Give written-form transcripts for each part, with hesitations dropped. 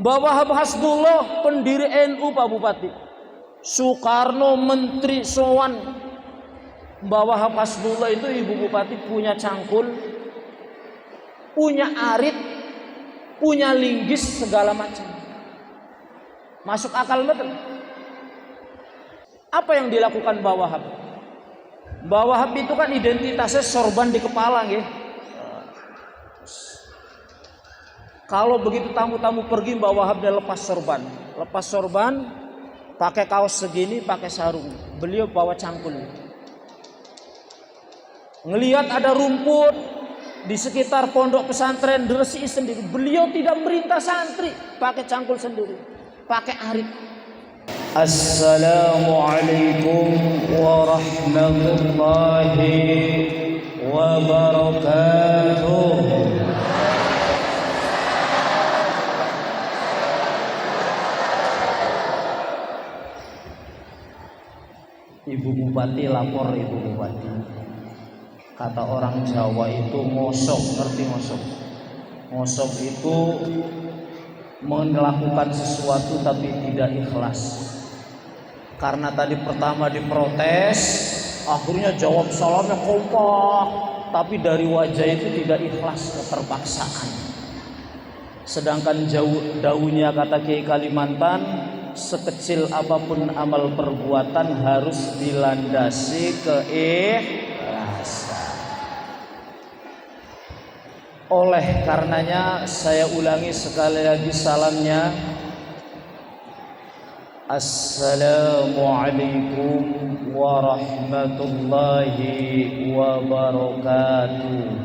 Mbah Wahab Hasbullah pendiri NU Pak Bupati. Soekarno menteri sowan. Mbah Wahab Hasbullah itu Ibu Bupati punya cangkul, punya arit, punya linggis segala macam. Masuk akal betul. Apa yang dilakukan Mbah Wahab? Mbah Wahab itu kan identitasnya sorban di kepala nggih. Kalau begitu tamu-tamu pergi Mbah Wahab dia lepas sorban, pakai kaos segini, pakai sarung. Beliau bawa cangkul. Ngelihat ada rumput di sekitar pondok pesantren diresi sendiri. Beliau tidak merintah santri, pakai cangkul sendiri, pakai arit. Assalamualaikum warahmatullahi wabarakatuh. Ibu Bupati lapor, Ibu Bupati. Kata orang Jawa itu ngosok, ngerti ngosok? Ngosok itu melakukan sesuatu tapi tidak ikhlas. Karena tadi pertama diprotes, akhirnya jawab salamnya kompak, tapi dari wajah itu tidak ikhlas, keterpaksaan. Sedangkan daunnya kata Kiai Kalimantan, sekecil apapun amal perbuatan harus dilandasi keikhlasan. Oleh karenanya saya ulangi sekali lagi salamnya. Assalamualaikum warahmatullahi wabarakatuh.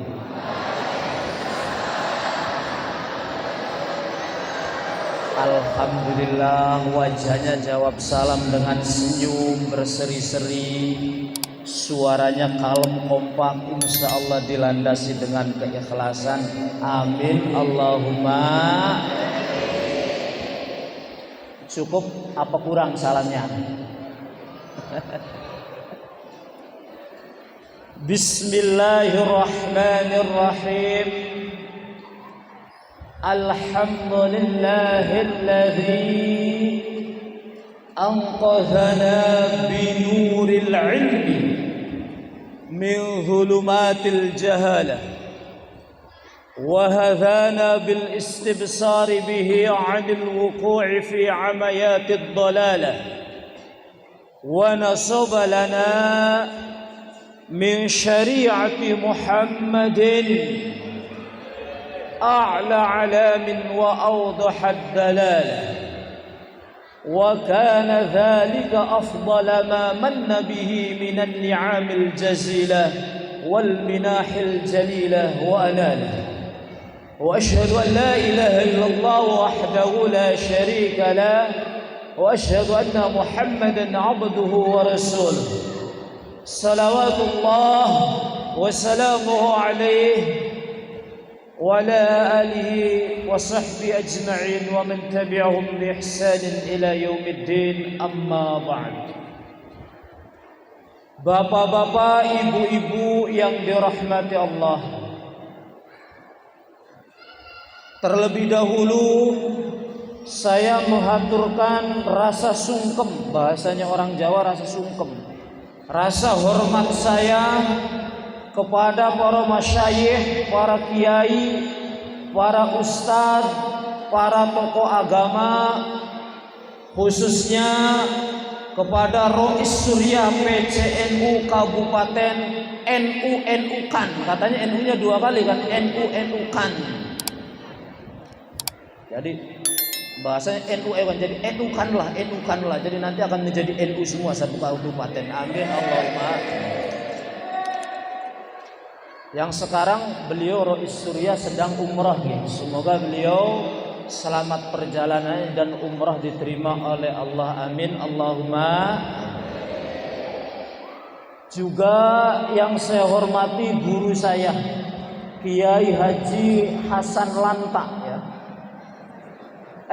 Alhamdulillah, wajahnya jawab salam dengan senyum berseri-seri, suaranya kalem kompak, insya Allah dilandasi dengan keikhlasan. Amin Allahumma. Cukup apa kurang salamnya? Bismillahirrahmanirrahim. Alhamdulillahilladzi anqadhana binuril ilmi min dhulumatil jahalah wa hadana bil istibsar bihi 'anil wuqu'i fi 'amayatid dalalah wa nasaba lana min syari'ati Muhammadin أعلى علام وأوضح الدلالة وكان ذلك أفضل ما من به من النعم الجزيلة والمناح الجليلة وأناله وأشهد أن لا إله إلا الله وحده لا شريك له وأشهد أن محمدا عبده ورسوله صلوات الله وسلامه عليه وعلى آله وصحبه أجمعين ومن تبعهم بإحسان إلى يوم الدين أما بعد. Bapak-bapak, ibu-ibu yang dirahmati Allah, terlebih dahulu saya mengaturkan rasa sungkem, bahasanya orang Jawa rasa sungkem, rasa hormat saya kepada para masyayikh, para kiai, para ustadz, para tokoh agama, khususnya kepada Rois Surya PCNU Kabupaten NU kan, katanya NU-nya 2 kali kan, NU kan. Jadi bahasanya NU kan, jadi NU kan lah, jadi nanti akan menjadi NU semua satu kabupaten. Amin Allahumma. Yang sekarang beliau Rois Surya sedang umrah ya. Semoga beliau selamat perjalanan dan umrah diterima oleh Allah. Amin Allahumma. Juga yang saya hormati guru saya Kiai Haji Hasan Lanta ya.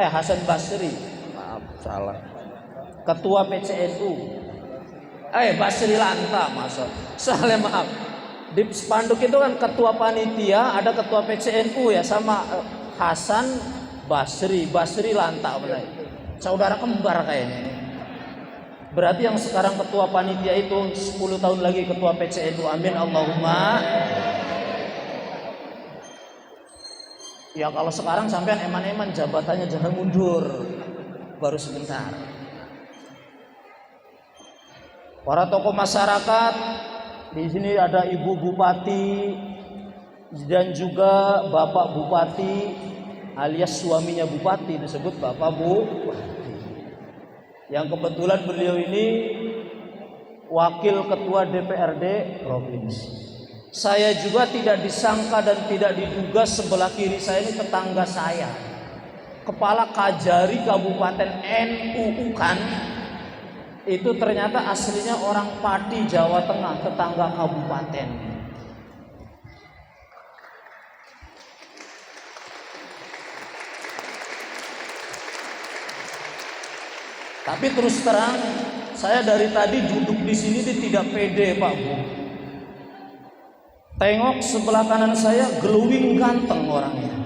Hasan Basri. Maaf salah. Ketua PCNU. Basri Lanta maksud. Salah maaf. Di spanduk itu kan ketua panitia, ada ketua PCNU ya, sama Hasan Basri lantak mulai. Saudara kembar kayaknya. Berarti yang sekarang ketua panitia itu 10 tahun lagi ketua PCNU. Amin Allahumma. Ya kalau sekarang sampean eman-eman jabatannya jangan mundur. Baru sebentar. Para tokoh masyarakat, di sini ada Ibu Bupati dan juga Bapak Bupati alias suaminya Bupati disebut Bapak Bupati. Yang kebetulan beliau ini wakil ketua DPRD provinsi. Saya juga tidak disangka dan tidak diduga sebelah kiri saya ini tetangga saya. Kepala Kajari Kabupaten NU kan. Itu ternyata aslinya orang Pati Jawa Tengah, tetangga kabupaten. Tapi terus terang, saya dari tadi duduk di sini tidak pede, Pak Bu. Tengok sebelah kanan saya glowing ganteng orangnya.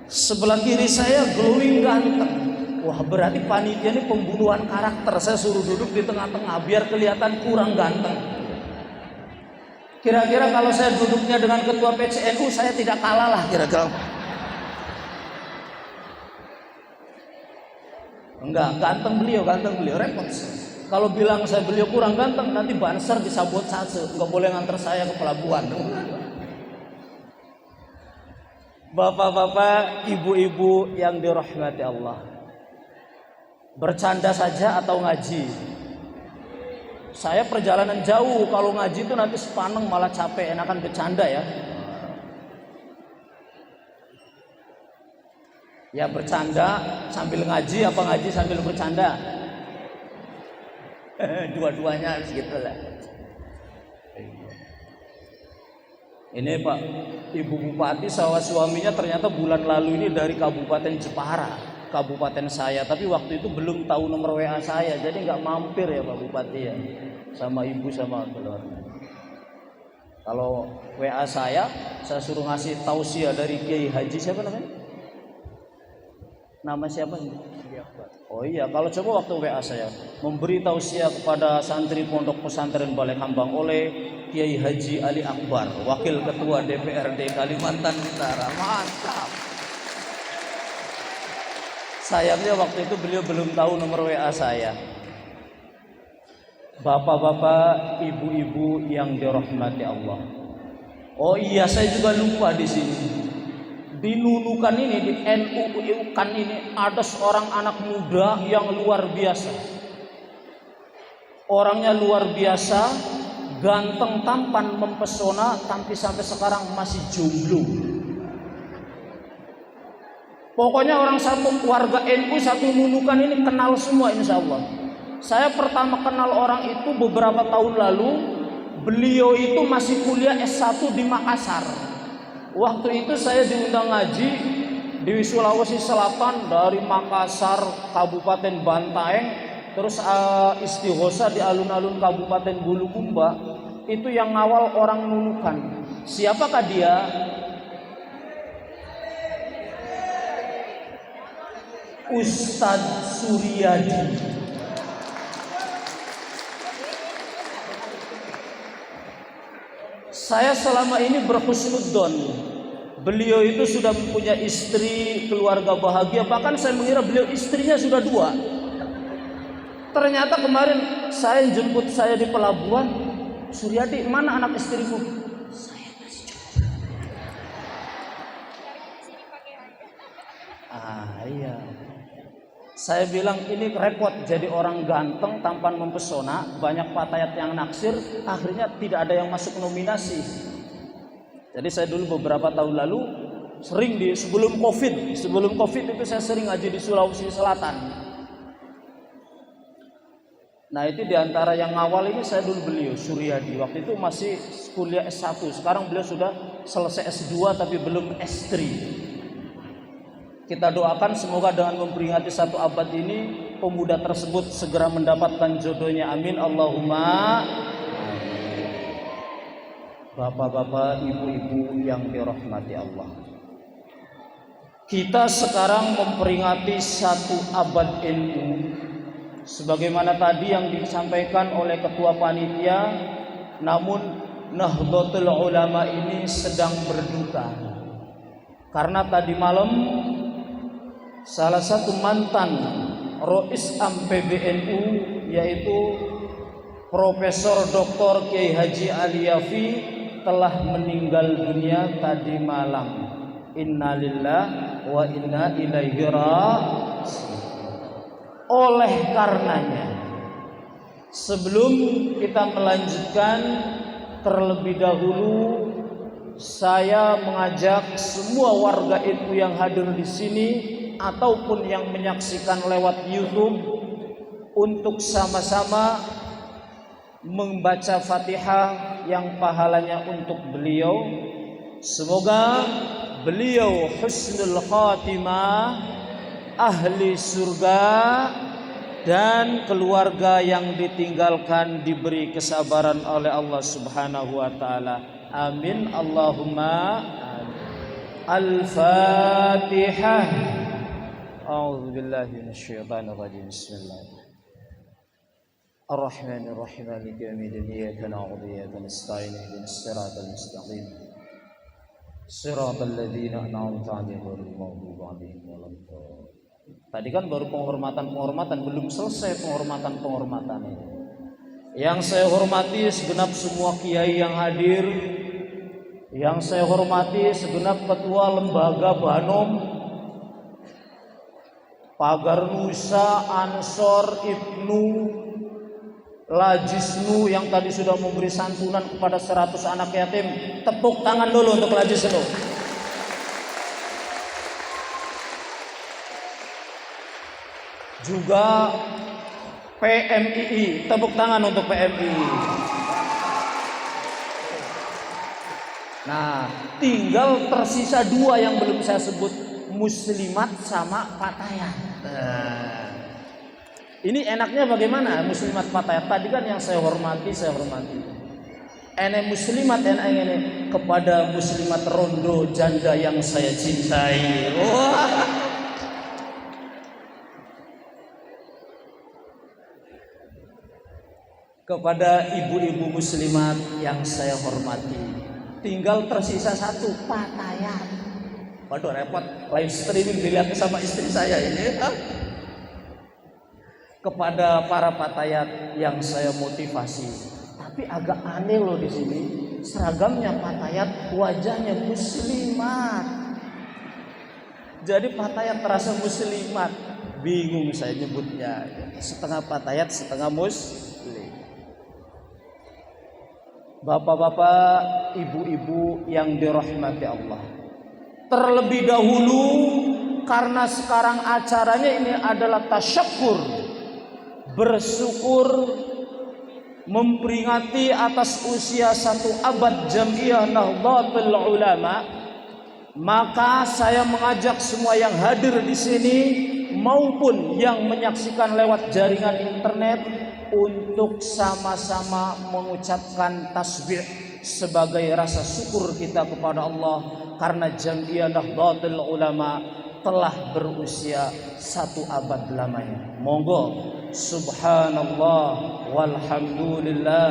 Sebelah kiri saya glowing ganteng. Wah, berarti panitia ini pembunuhan karakter. Saya suruh duduk di tengah-tengah biar kelihatan kurang ganteng. Kira-kira kalau saya duduknya dengan ketua PCNU, saya tidak kalah lah kira-kira. Enggak, ganteng beliau repot. Kalau bilang saya beliau kurang ganteng, nanti Banser disabot saja, enggak boleh nganter saya ke pelabuhan. Bapak-bapak, ibu-ibu yang dirahmati Allah. Bercanda saja atau ngaji? Saya perjalanan jauh, kalau ngaji itu nanti sepaneng malah capek, enakan bercanda ya. Ya bercanda sambil ngaji apa ngaji sambil bercanda? Dua-duanya harus gitu lah. Ini Pak, Ibu Bupati sama suaminya ternyata bulan lalu ini dari Kabupaten Jepara, kabupaten saya. Tapi waktu itu belum tahu nomor WA saya, jadi nggak mampir ya Pak Bupati ya, sama Ibu sama keluarga. Kalau WA saya suruh ngasih tausiah dari Kiai Haji siapa namanya? Nama siapa sih? Oh iya, kalau coba waktu WA saya memberi tausiah kepada santri Pondok Pesantren Balai Kambang oleh Kiai Haji Ali Akbar, Wakil Ketua DPRD Kalimantan Utara. Mantap. Sayangnya waktu itu beliau belum tahu nomor WA saya. Bapak-bapak, ibu-ibu yang dirahmati Allah. Oh iya, saya juga lupa di sini. Di Nunukan ini, di NU kan ini ada seorang anak muda yang luar biasa. Orangnya luar biasa, ganteng, tampan, mempesona, tapi sampai sekarang masih jomblo. Pokoknya orang satu warga NU satu Nunukan ini kenal semua insya Allah. Saya pertama kenal orang itu beberapa tahun lalu. Beliau itu masih kuliah S1 di Makassar. Waktu itu saya diundang ngaji di Sulawesi Selatan dari Makassar, Kabupaten Bantaeng, terus istighosa di alun-alun Kabupaten Bulukumba. Itu yang ngawal orang Nunukan. Siapakah dia? Ustadz Suryadi. Saya selama ini berhusnudzon. Beliau itu sudah punya istri, keluarga bahagia. Bahkan saya mengira beliau istrinya sudah 2. Ternyata kemarin saya jemput saya di pelabuhan. Suryadi, mana anak istrimu? Saya masih jomblo. Iya. Saya bilang ini repot jadi orang ganteng, tampan, mempesona, banyak patayat yang naksir, akhirnya tidak ada yang masuk nominasi. Jadi saya dulu beberapa tahun lalu sering sebelum Covid itu saya sering ngaji di Sulawesi Selatan. Nah itu diantara yang awal ini saya dulu beliau Suryadi. Waktu itu masih kuliah S1, sekarang beliau sudah selesai S2 tapi belum S3. Kita doakan semoga dengan memperingati 1 abad ini pemuda tersebut segera mendapatkan jodohnya. Amin Allahumma. Bapak-bapak, ibu-ibu yang dirahmati Allah. Kita sekarang memperingati 1 abad NU. Sebagaimana tadi yang disampaikan oleh ketua panitia, namun Nahdlatul Ulama ini sedang berduka. Karena tadi malam salah satu mantan Rois Am PBNU yaitu Profesor Dr. Kiai Haji Ali Yafi telah meninggal dunia tadi malam. Innalillahi wa inna ilaihi raji'un. Oleh karenanya, sebelum kita melanjutkan, terlebih dahulu saya mengajak semua warga NU yang hadir di sini ataupun yang menyaksikan lewat YouTube untuk sama-sama membaca Fatihah yang pahalanya untuk beliau. Semoga beliau husnul khatimah, ahli surga, dan keluarga yang ditinggalkan diberi kesabaran oleh Allah Subhanahu wa taala. Amin Allahumma amin. Al-Fatihah. A'udzu billahi minasyaitonir rajim. Bismillahirrahmanirrahim. Ar-Rahmanir-Rahim. Maliki yaumiddin. Iyyaka na'budu wa iyyaka nasta'in. Ihdinas siratal mustaqim. Siratal ladzina an'amta 'alaihim ghairil maghdubi 'alaihim waladdallin. Tadi kan baru penghormatan, belum selesai penghormatan ini. Yang saya hormati segenap semua kiai yang hadir, yang saya hormati segenap ketua lembaga Banom, Pagar Nusa, Ansor, Ibnu, Lajisnu yang tadi sudah memberi santunan kepada 100 anak yatim. Tepuk tangan dulu untuk Lajisnu. Juga PMII, tepuk tangan untuk PMII. Nah, tinggal tersisa 2 yang belum saya sebut, Muslimat sama Fatayat. Nah, ini enaknya bagaimana Muslimat Fatayat? Tadi kan yang saya hormati. Ene Muslimat ini kepada Muslimat Rondo janda yang saya cintai. Wah. Kepada ibu-ibu muslimat yang saya hormati, tinggal tersisa 1, Fatayat. Waduh repot, live streaming dilihat sama istri saya ini. Kepada para Fatayat yang saya motivasi, tapi agak aneh loh di sini, seragamnya Fatayat, wajahnya muslimat. Jadi Fatayat terasa muslimat, bingung saya nyebutnya, setengah Fatayat setengah muslim. Bapak-bapak, ibu-ibu yang dirahmati Allah, terlebih dahulu karena sekarang acaranya ini adalah tasyakkur, bersyukur memperingati atas usia 1 abad Jam'iyah Nahdlatul Ulama, maka saya mengajak semua yang hadir di sini maupun yang menyaksikan lewat jaringan internet untuk sama-sama mengucapkan tasbih sebagai rasa syukur kita kepada Allah karena Jam'iyah Nahdlatul Ulama telah berusia 1 abad lamanya. Monggo subhanallah walhamdulillah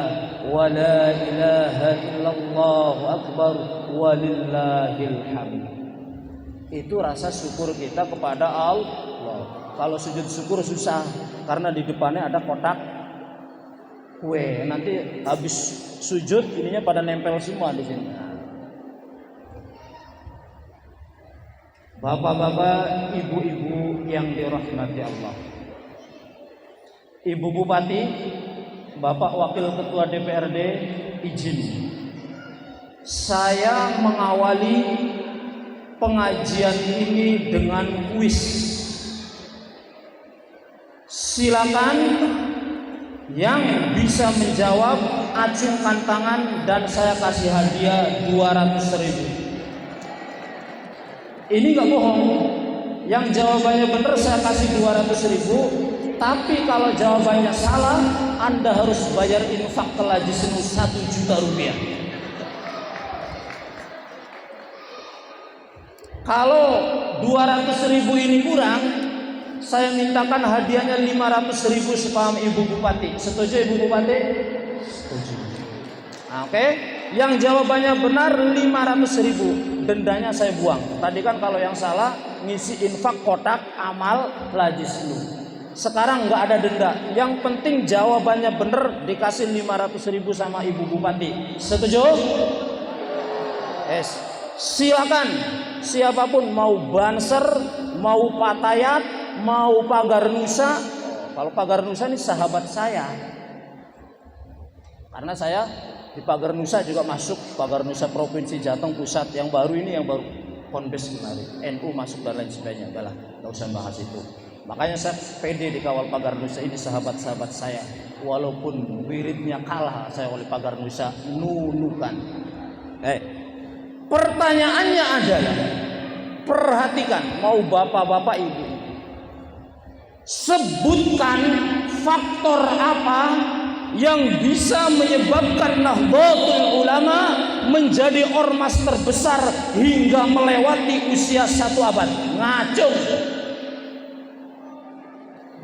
wa la ilaha illallah akbar walillahil hamd. Itu rasa syukur kita kepada Allah. Kalau sujud syukur susah karena di depannya ada kotak kue, nanti habis sujud ininya pada nempel semua di sini. Bapak-bapak, ibu-ibu yang dirahmati Allah, Ibu Bupati, Bapak Wakil Ketua DPRD, izin saya mengawali pengajian ini dengan kuis. Silakan yang bisa menjawab acungkan tangan dan saya kasih hadiah 200.000. Ini gak bohong, yang jawabannya benar saya kasih 200.000, tapi kalau jawabannya salah Anda harus bayar infak ke Lajisnu 1 juta rupiah. Kalau 200.000 ini kurang, saya mintakan hadiahnya 500.000 sepaham Ibu Bupati. Setuju Ibu Bupati? Setuju. Oke. Yang jawabannya benar 500.000. Dendanya saya buang. Tadi kan kalau yang salah ngisi infak kotak amal lajislu. Sekarang nggak ada denda. Yang penting jawabannya benar, dikasih 500.000 sama Ibu Bupati. Setuju? Yes. Silakan siapapun, mau banser, mau patayat, mau pagar nusa. Kalau pagar nusa ini sahabat saya, karena saya di pagar nusa juga masuk, pagar nusa Provinsi Jateng Pusat yang baru ini, yang baru konbes kemarin, NU masuk dan lain sebagainya. Udahlah, nggak usah bahas itu. Makanya saya pede di kawal pagar nusa ini, sahabat-sahabat saya, walaupun wiridnya kalah saya oleh pagar nusa, nunukan. Pertanyaannya adalah, perhatikan, mau bapak-bapak ibu, sebutkan faktor apa yang bisa menyebabkan Nahdlatul Ulama menjadi ormas terbesar hingga melewati usia 1 abad. Ngacung.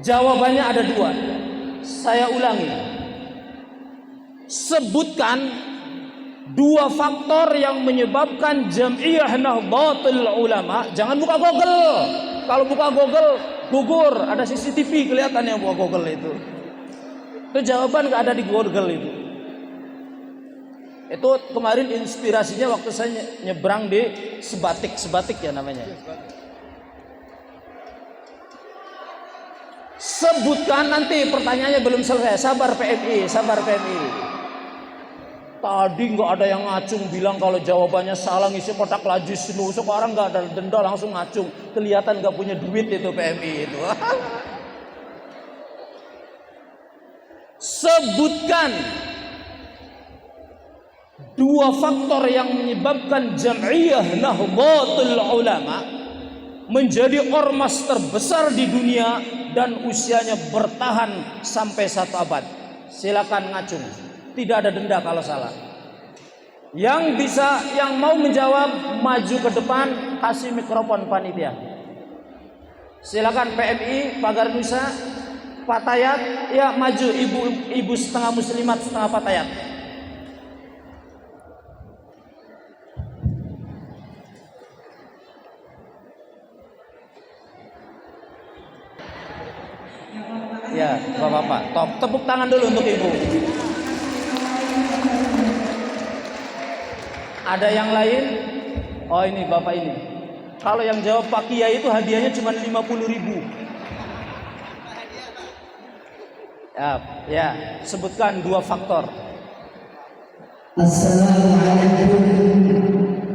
Jawabannya ada 2. Saya ulangi. Sebutkan 2 faktor yang menyebabkan Jam'iyah Nahdlatul Ulama. Jangan buka Google. Kalau buka Google gugur, ada CCTV kelihatan yang buka Google itu. Itu jawaban nggak ada di Google itu. Itu kemarin inspirasinya waktu saya nyebrang di Sebatik ya namanya. Sebutkan, nanti pertanyaannya belum selesai. Sabar PMI. Tadi nggak ada yang ngacung bilang kalau jawabannya salah ngisi kotak lajislu. Sekarang nggak ada denda, langsung ngacung. Kelihatan nggak punya duit itu PMI itu. Sebutkan 2 faktor yang menyebabkan Jam'iyah Nahdlatul Ulama menjadi ormas terbesar di dunia dan usianya bertahan sampai 1 abad. Silakan ngacung. Tidak ada denda kalau salah. Yang mau menjawab maju ke depan, kasih mikrofon panitia. Silakan PMI, pagar nusa, patayat, ya maju, ibu setengah muslimat setengah patayat. Ya, bapak-bapak, tepuk tangan dulu untuk ibu. Ada yang lain? Oh ini bapak ini. Kalau yang jawab Pak Kiai itu hadiahnya cuma 50.000. Ya, sebutkan 2 faktor. Assalamualaikum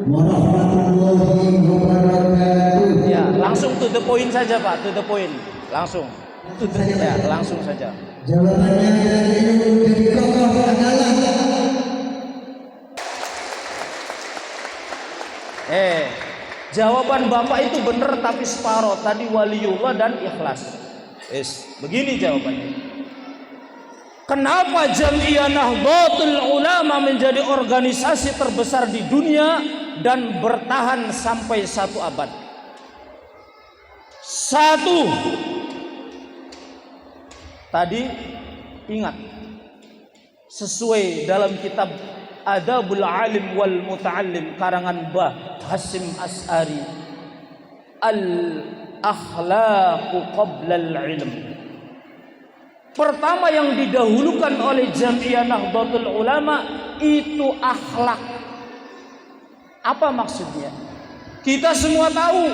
warahmatullahi wabarakatuh. Ya, langsung to the point saja Pak, to the point. Langsung. Ya, langsung saja. Jawabannya dari jadi kokoh adalah jawaban Bapak itu benar tapi separuh. Tadi waliullah dan ikhlas. Begini jawabannya. Kenapa Jam'iyah Nahdlatul Ulama menjadi organisasi terbesar di dunia dan bertahan sampai 1 abad? 1. Tadi ingat, sesuai dalam kitab Adabul Alim wal Muta'allim karangan Bah Hasim As'ari, Al-Akhlaqu qabla al-ilm. Pertama yang didahulukan oleh Jam'iyah Nahdlatul Ulama itu akhlak. Apa maksudnya? Kita semua tahu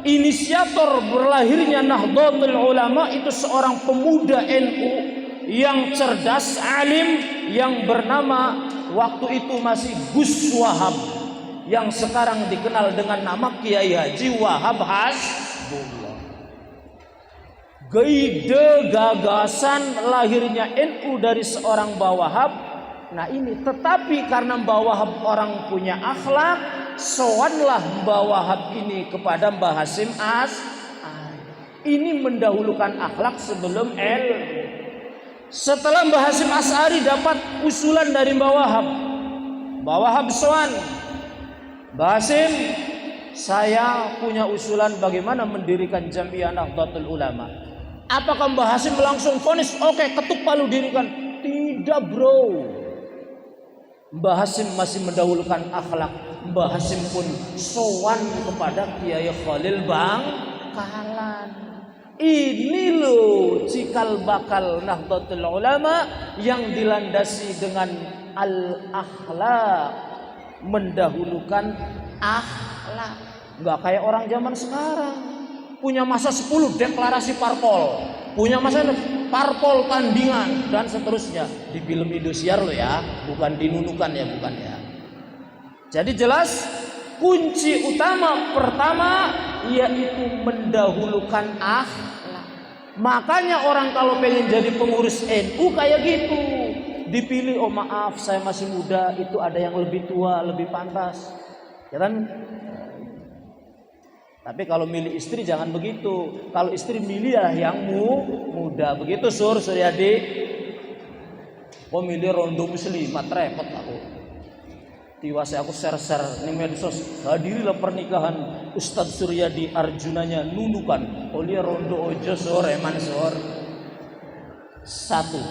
inisiator berlahirnya Nahdlatul Ulama itu seorang pemuda NU yang cerdas, alim, yang bernama waktu itu masih Gus Wahab, yang sekarang dikenal dengan nama Kiai Haji Wahab Hasbullah. Ide gagasan lahirnya NU dari seorang Mbah Wahab. Nah ini, tetapi karena Mbah Wahab orang punya akhlak, sowanlah Mbah Wahab ini kepada Mbah Hasim ini mendahulukan akhlak sebelum ilmu. Setelah Mbah Hasim As'ari dapat usulan dari Mbah Wahab sowan, Mbah Hasim saya punya usulan bagaimana mendirikan Jamiah Nahdlatul Ulama. Apakah Mbah Hasim langsung vonis, oke, ketuk palu dirikan? Tidak, bro. Mbah Hasim masih mendahulukan akhlak. Mbah Hasim pun sowan kepada Kiai Khalil Bangkalan. Ini loh cikal bakal Nahdlatul Ulama yang dilandasi dengan al-akhlak, mendahulukan akhlak. Enggak kayak orang zaman sekarang. Punya masa 10 deklarasi parpol, punya masa parpol tandingan dan seterusnya. Di film Indosiar loh ya, bukan dinunukan ya, bukan ya. Jadi jelas kunci utama pertama yaitu mendahulukan akhlak. Makanya orang kalau pengen jadi pengurus NU kayak gitu, dipilih, oh maaf saya masih muda, itu ada yang lebih tua, lebih pantas, ya kan? Tapi kalau milih istri jangan begitu. Kalau istri milih yang muda. Begitu Suryadi. Oh milih rondo muslimat, repot aku. Tiwase aku share-share di medsos. Hadirilah pernikahan Ustadz Suryadi, Arjunanya nunukan. Oleh rondo ojo sore mansor. Satu.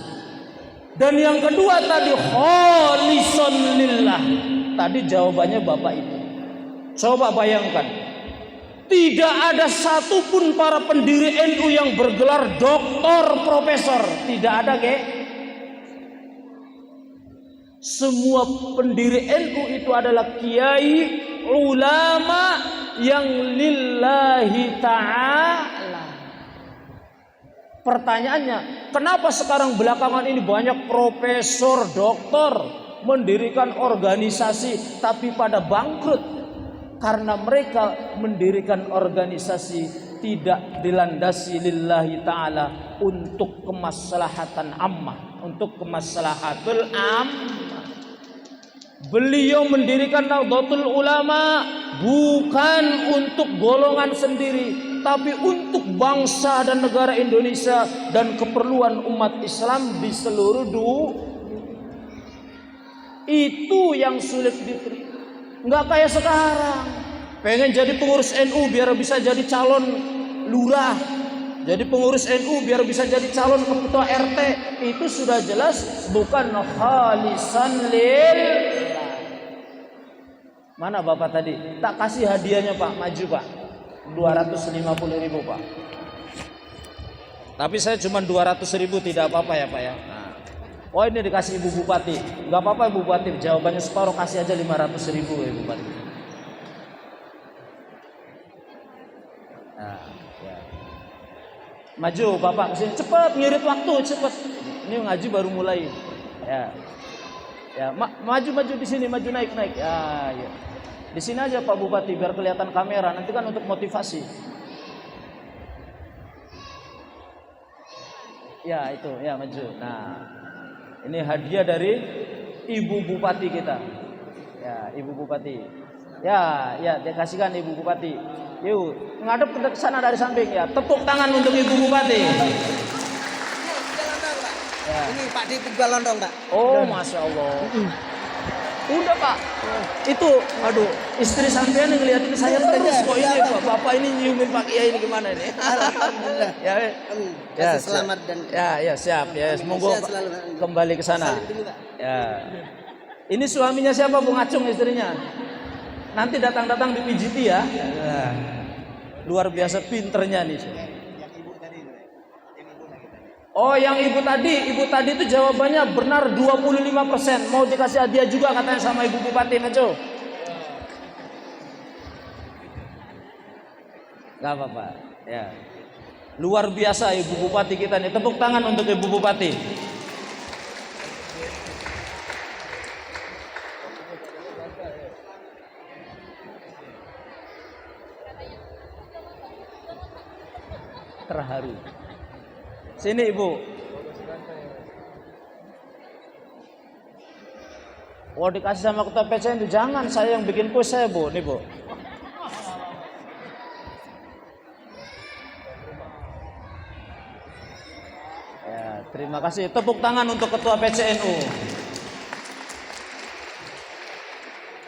Dan yang kedua tadi kholison lillah. Tadi jawabannya Bapak itu. Coba bayangkan. Tidak ada satupun para pendiri NU yang bergelar doktor, profesor. Tidak ada, ge. Semua pendiri NU itu adalah kiai, ulama yang lillahi ta'ala. Pertanyaannya, kenapa sekarang belakangan ini banyak profesor, doktor mendirikan organisasi tapi pada bangkrut? Karena mereka mendirikan organisasi tidak dilandasi lillahi ta'ala untuk kemaslahatan ammah, untuk kemaslahatul ammah. Beliau mendirikan Nahdlatul Ulama bukan untuk golongan sendiri, tapi untuk bangsa dan negara Indonesia dan keperluan umat Islam di seluruh dunia. Itu yang sulit diterima. Nggak kayak sekarang. Pengen jadi pengurus NU biar bisa jadi calon lurah. Jadi pengurus NU biar bisa jadi calon ketua RT. Itu sudah jelas bukan khalisan lil. Mana Bapak tadi? Tak kasih hadiahnya Pak, maju Pak. 250.000 Pak. Tapi saya cuma 200.000, tidak apa-apa ya Pak ya. Nah. Oh ini dikasih Ibu Bupati. Enggak apa-apa Ibu Bupati, jawabannya separuh, kasih aja 500.000 ya Ibu Bupati. Nah, ya. Maju Bapak kesini, cepat ngirit waktu, cepat. Ini ngaji baru mulai. Ya. Ya, maju di sini, maju naik. Ya, ya. Di sini aja Pak Bupati biar kelihatan kamera, nanti kan untuk motivasi. Ya, itu, ya maju. Nah, ini hadiah dari Ibu Bupati kita. Ya, Ibu Bupati. Ya, dia kasihkan Ibu Bupati. Yuk, ngadep ke sana dari samping ya. Tepuk tangan untuk Ibu Bupati. Ya. Ini Pak di Galondong, Pak. Oh, Masya Allah. Udah Pak. Itu, aduh, istri sampean yang ngeliatin saya terus kok ini Pak. Bapak ini nyiumin Pak Kiai ini gimana ini? Alhamdulillah. Ya, selamat dan ya siap ya. Semoga kembali ke sana. Ya. Ini suaminya siapa Bu Ngacung istrinya? Nanti datang dipijiti ya. Luar biasa pinternya nih. Oh yang ibu tadi itu jawabannya benar 25%. Mau dikasih hadiah juga katanya sama Ibu Bupati Maco. Gak apa-apa ya. Luar biasa Ibu Bupati kita nih. Tepuk tangan untuk Ibu Bupati. Terharu. Sini Ibu. Oh dikasih sama ketua PCN itu jangan, saya yang bikin kuis saya Bu, nih Bu. Ya, terima kasih. Tepuk tangan untuk ketua PCNU.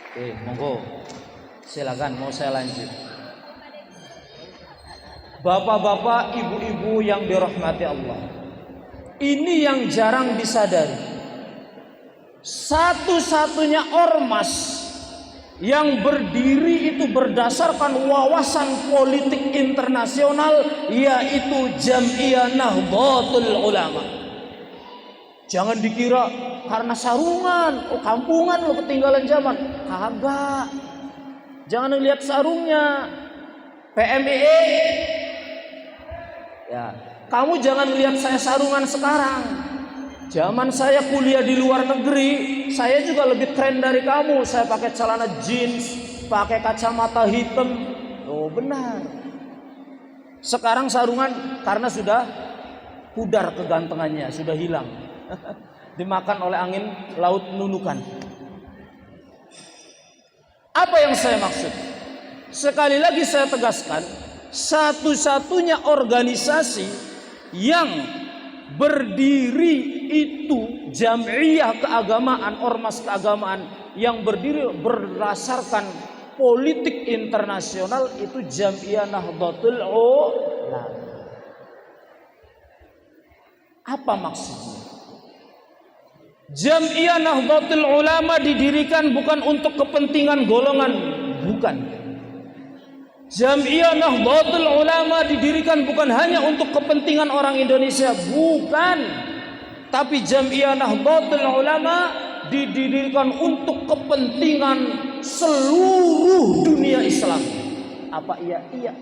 Oke, monggo. Silakan, mau saya lanjut. Bapak-bapak, ibu-ibu yang dirahmati Allah, ini yang jarang disadari. Satu-satunya ormas yang berdiri itu berdasarkan wawasan politik internasional, yaitu Jam'iyah Nahdlatul Ulama. Jangan dikira karena sarungan, oh kampungan lo ketinggalan zaman. Kagak. Jangan lihat sarungnya. PMIE. Ya, kamu jangan lihat saya sarungan sekarang. Zaman saya kuliah di luar negeri, saya juga lebih keren dari kamu. Saya pakai celana jeans, pakai kacamata hitam. Oh benar. Sekarang sarungan karena sudah pudar kegantengannya, sudah hilang. Dimakan oleh angin laut nunukan. Apa yang saya maksud? Sekali lagi saya tegaskan, satu-satunya organisasi yang berdiri itu jam'iyah keagamaan, ormas keagamaan yang berdiri berdasarkan politik internasional itu Jam'iyah Nahdlatul Ulama. Apa maksudnya? Jam'iyah Nahdlatul Ulama didirikan bukan untuk kepentingan golongan, bukan. Jam'iyah Nahdlatul Ulama didirikan bukan hanya untuk kepentingan orang Indonesia, bukan. Tapi Jam'iyah Nahdlatul Ulama didirikan untuk kepentingan seluruh dunia Islam. Apa iya? Iya.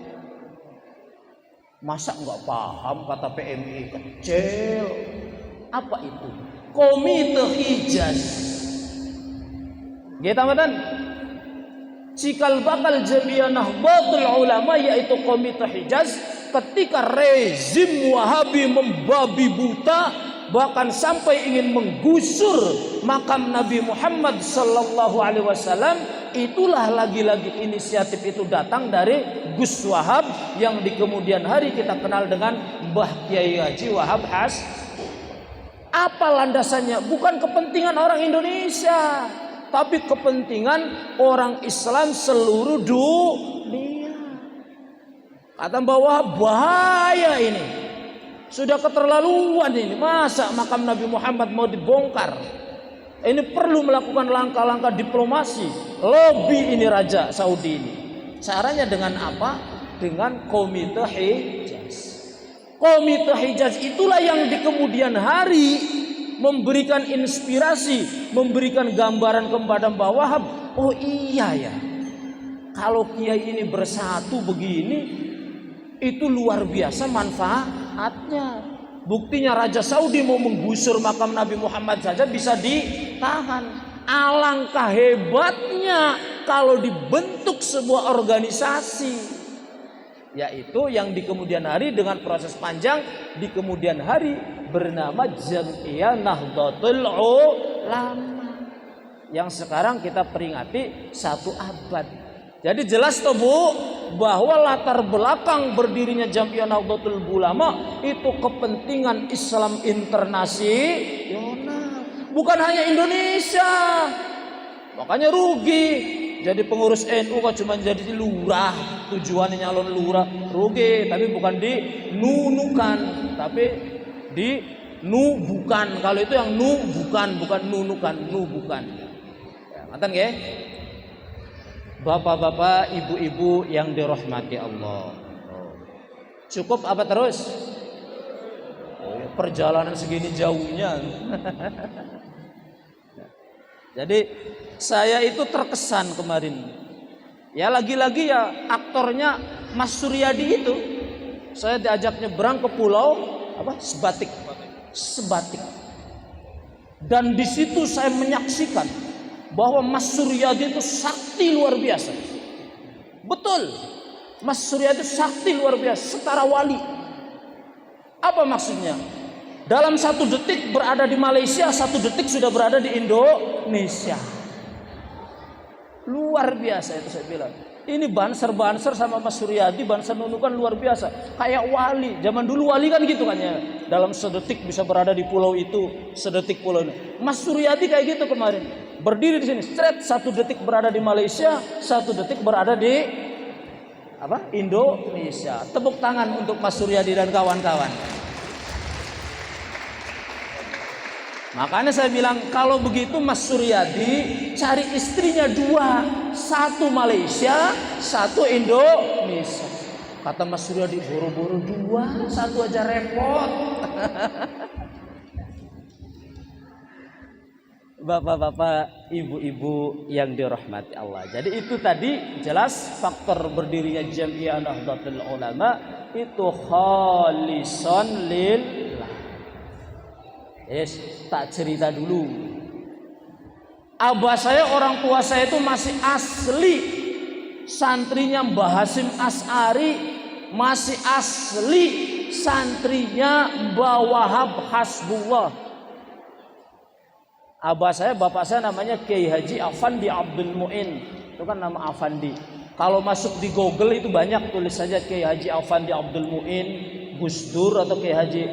Masa enggak paham kata PMI kecil? Apa itu? Komite Hijaz. Gitu teman-teman. Cikal bakal Jam'iyah Nahdlatul Ulama yaitu Komite Hijaz ketika rezim Wahabi membabi buta, bahkan sampai ingin menggusur makam Nabi Muhammad sallallahu alaihi wasallam. Itulah lagi-lagi inisiatif itu datang dari Gus Wahab yang di kemudian hari kita kenal dengan Mbah Kiai Haji Wahab Has. Apa landasannya? Bukan kepentingan orang Indonesia, tapi kepentingan orang Islam seluruh dunia. Kata Mbah Wahab, bahaya ini. Sudah keterlaluan ini. Masa makam Nabi Muhammad mau dibongkar? Ini perlu melakukan langkah-langkah diplomasi. Lobby ini Raja Saudi ini. Caranya dengan apa? Dengan Komite Hijaz. Komite Hijaz itulah yang di kemudian hari memberikan inspirasi, memberikan gambaran kepada Mbah Wahab. Oh iya ya, kalau kiai ini bersatu begini, itu luar biasa manfaatnya. Buktinya Raja Saudi mau menggusur makam Nabi Muhammad saja bisa ditahan. Alangkah hebatnya kalau dibentuk sebuah organisasi, yaitu yang di kemudian hari dengan proses panjang di kemudian hari bernama Jam'iyah Nahdlatul Ulama yang sekarang kita peringati 1 abad. Jadi jelas toh Bu, bahwa latar belakang berdirinya Jam'iyah Nahdlatul Ulama itu kepentingan Islam internasional, bukan hanya Indonesia. Makanya rugi jadi pengurus NU kok cuma jadi lurah, tujuannya nyalon lurah, rugi. Tapi bukan dinunukan, tapi dinubukan. Kalau itu yang bukan nunukan, nubukan. Ya, ngaten nggih? Bapak-bapak, ibu-ibu yang dirahmati Allah. Cukup apa terus? Perjalanan segini jauhnya. Jadi saya itu terkesan kemarin. Ya lagi-lagi ya aktornya Mas Suryadi itu. Saya diajak nyebrang ke pulau Sebatik. Dan di situ saya menyaksikan bahwa Mas Suryadi itu sakti luar biasa. Betul, Mas Suryadi itu sakti luar biasa, setara wali. Apa maksudnya? Dalam 1 detik berada di Malaysia, 1 detik sudah berada di Indonesia. Luar biasa itu saya bilang. Ini banser sama Mas Suryadi, banser nunukan luar biasa. Kayak wali, zaman dulu wali kan gitu kan ya. dalam sedetik bisa berada di pulau itu, sedetik pulau ini. Mas Suryadi kayak gitu kemarin, berdiri di sini, straight, 1 detik berada di Malaysia, 1 detik berada di Indonesia. Tepuk tangan untuk Mas Suryadi dan kawan-kawan. Makanya saya bilang kalau begitu Mas Suryadi cari istrinya 2, 1 Malaysia, 1 Indonesia. Kata Mas Suryadi, boro-boro 2, 1 aja repot. Bapak-bapak, ibu-ibu yang dirahmati Allah. Jadi itu tadi jelas faktor berdirinya Jamiah Nahdlatul Ulama itu khalisan lillah. Yes, tak cerita dulu. Abah saya, orang tua saya itu masih asli santrinya Mbah Hasyim Asy'ari, masih asli santrinya Mbah Wahab Hasbullah. Abah saya, bapak saya namanya Kiai Haji Afandi Abdul Mu'in. Itu kan nama Afandi. Kalau masuk di Google itu banyak, tulis saja Kiai Haji Afandi Abdul Mu'in, Gus Dur, atau Kiai Haji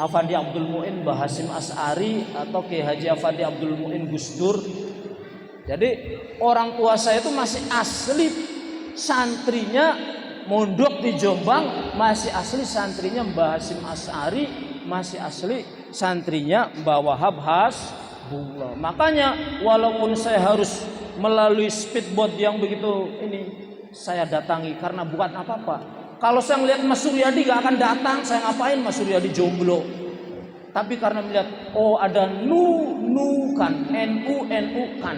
Afandi Abdul Mu'in Mbah Hasyim Asy'ari, atau Kiai Haji Afandi Abdul Mu'in Gus Dur. Jadi orang tua saya itu masih asli santrinya mondok di Jombang, masih asli santrinya Mbah Hasyim Asy'ari, masih asli santrinya Mbah Wahab Hasbullah. Makanya walaupun saya harus melalui speedboat yang begitu ini, saya datangi karena bukan apa-apa. Kalau saya melihat Mas Suryadi gak akan datang, saya ngapain Mas Suryadi jomblo. Tapi karena melihat ada nu kan, NU kan,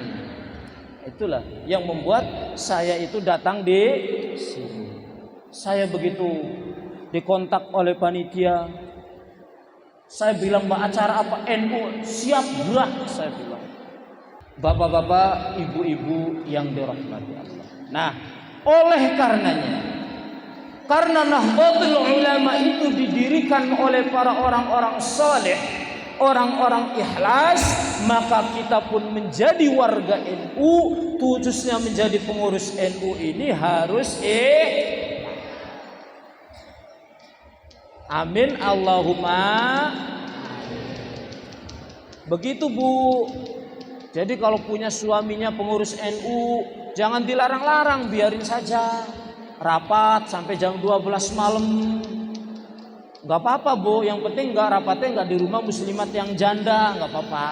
itulah yang membuat saya itu datang di sini. Saya begitu dikontak oleh panitia, saya bilang, Mbak, acara apa? NU, siap gerak, saya bilang. Bapak-bapak, ibu-ibu yang dirahmati Allah. Nah, oleh karenanya, karena Nahdlatul Ulama itu didirikan oleh para orang-orang saleh, orang-orang ikhlas, maka kita pun menjadi warga NU, khususnya menjadi pengurus NU ini harus amin Allahumma. Begitu Bu. Jadi kalau punya suaminya pengurus NU, jangan dilarang-larang, biarin saja. Rapat sampai jam 12 malam. Gak apa-apa Bu, yang penting rapatnya gak di rumah muslimat yang janda, gak apa-apa.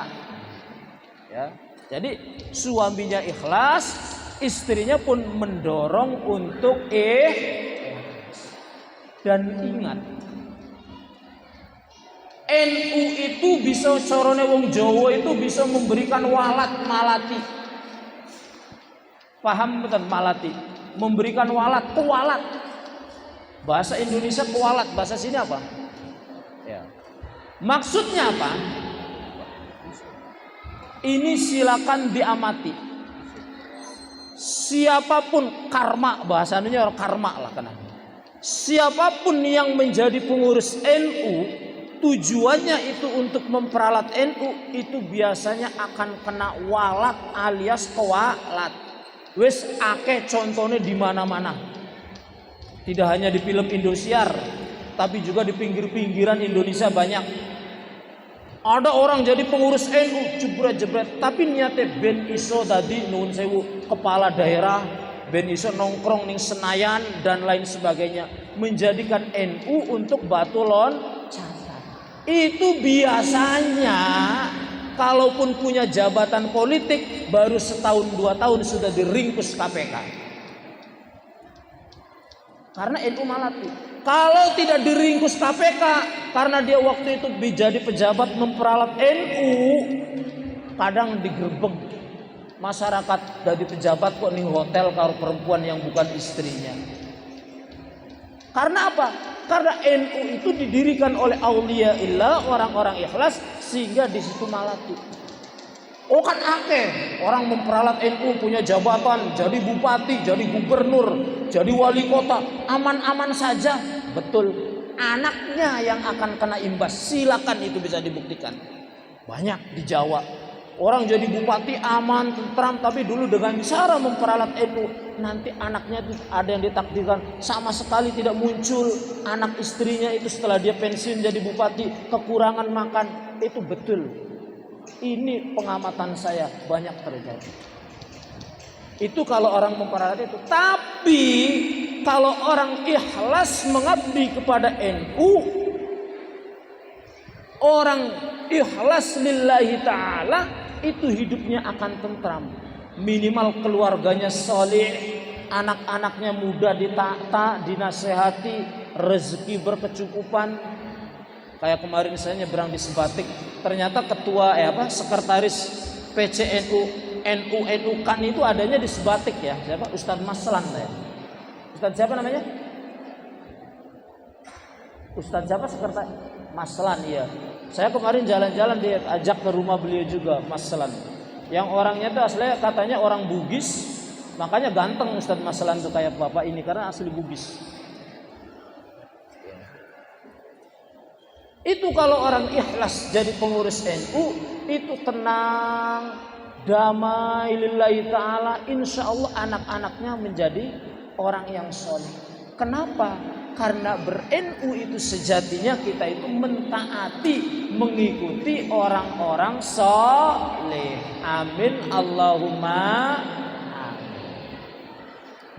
Ya. Jadi suaminya ikhlas, istrinya pun mendorong untuk dan ingat, NU itu bisa, corone wong Jawa itu bisa memberikan walat malati. Paham betul malati? Memberikan walat, kualat. Bahasa Indonesia kualat, bahasa sini apa? Ya. Maksudnya apa? Ini silakan diamati. Siapapun karma, bahasanya karma lah kan. Siapapun yang menjadi pengurus NU, tujuannya itu untuk memperalat NU, itu biasanya akan kena walat alias kualat. Wes akeh contohnya di mana-mana. Tidak hanya di film Indosiar, tapi juga di pinggir-pinggiran Indonesia banyak. Ada orang jadi pengurus NU jebret-jebret, tapi niatnya ben iso tadi nuwun sewu kepala daerah, ben iso nongkrong ning Senayan dan lain sebagainya, menjadikan NU untuk batu loncatan. Itu biasanya kalaupun punya jabatan politik baru setahun 2 tahun sudah diringkus KPK. Karena NU malati. Kalau tidak diringkus KPK karena dia waktu itu jadi pejabat memperalat NU, kadang digerebek masyarakat dari pejabat kok nih hotel karo perempuan yang bukan istrinya. Karena apa? Karena NU itu didirikan oleh aulia illah, orang-orang ikhlas, sehingga di situ malati. Oh kan akeh orang memperalat NU punya jabatan, jadi bupati, jadi gubernur, jadi wali kota, aman-aman saja. Betul, anaknya yang akan kena imbas. Silakan, itu bisa dibuktikan. Banyak di Jawa. Orang jadi bupati aman, tentram, tapi dulu dengan cara memperalat NU, nanti anaknya itu ada yang ditakdirkan sama sekali tidak muncul. Anak istrinya itu setelah dia pensiun jadi bupati kekurangan makan. Itu betul. Ini pengamatan saya banyak terjadi. Itu kalau orang memperalat itu. Tapi kalau orang ikhlas mengabdi kepada NU, orang ikhlas lillahi ta'ala, itu hidupnya akan tentram. Minimal keluarganya soleh, anak-anaknya mudah ditata, dinasehati, rezeki berkecukupan. Kayak kemarin saya nyebrang di Sebatik, ternyata ketua sekretaris PCNU NU kan itu adanya di Sebatik ya. Siapa? Ustadz Maslan ya. Ustadz siapa namanya? Ustadz siapa sekretaris? Maslan ya. Saya kemarin jalan-jalan dia ajak ke rumah beliau juga, Maslan. Yang orangnya itu aslinya katanya orang Bugis, makanya ganteng Ustadz Maslan tuh kayak bapak ini karena asli Bugis. Itu kalau orang ikhlas jadi pengurus NU itu tenang, damai lillahi ta'ala, insya Allah anak-anaknya menjadi orang yang soleh. Kenapa? Karena ber-NU itu sejatinya kita itu mentaati, mengikuti orang-orang soleh. Amin Allahumma amin.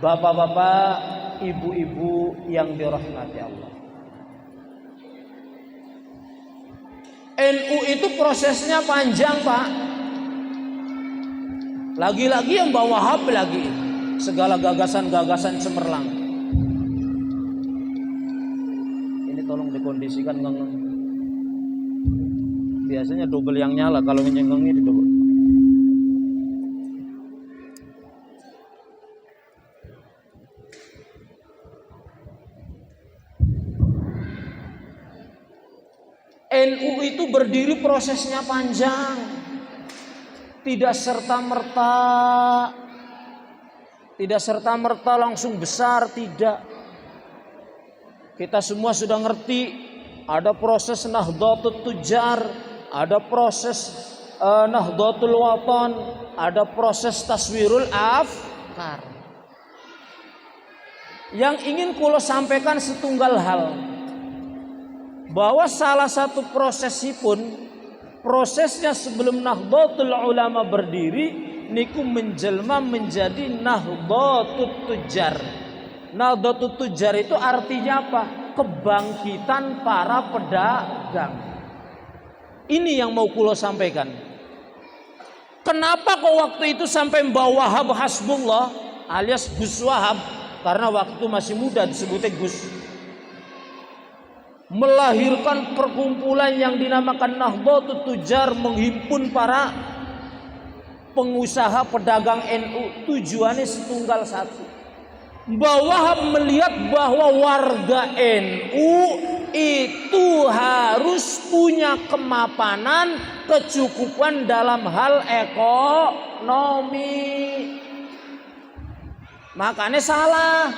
Bapak-bapak, ibu-ibu yang dirahmati Allah, NU itu prosesnya panjang Pak. Lagi-lagi yang bawa Wahab lagi, segala gagasan-gagasan cemerlang. Tolong dikondisikan ngeng. Biasanya double yang nyala, kalau nyengeng ini double. NU itu berdiri prosesnya panjang. Tidak serta-merta langsung besar, tidak. Kita semua sudah ngerti ada proses Nahdlatul Tujar, ada proses Nahdlatul Watan, ada proses Taswirul Afkar. Yang ingin kulo sampaikan setunggal hal, bahwa salah satu prosesipun, prosesnya sebelum Nahdlatul Ulama berdiri niku menjelma menjadi Nahdlatul Tujar. Nahdlatul Tujar itu artinya apa? Kebangkitan para pedagang. Ini yang mau kulo sampaikan. Kenapa kok waktu itu sampai Mbah Wahab Hasbullah alias Gus Wahab, karena waktu itu masih muda disebutnya Gus, melahirkan perkumpulan yang dinamakan Nahdlatul Tujar, menghimpun para pengusaha pedagang NU. Tujuannya setunggal satu. Mbah Wahab melihat bahwa warga NU itu harus punya kemapanan, kecukupan dalam hal ekonomi. Makanya salah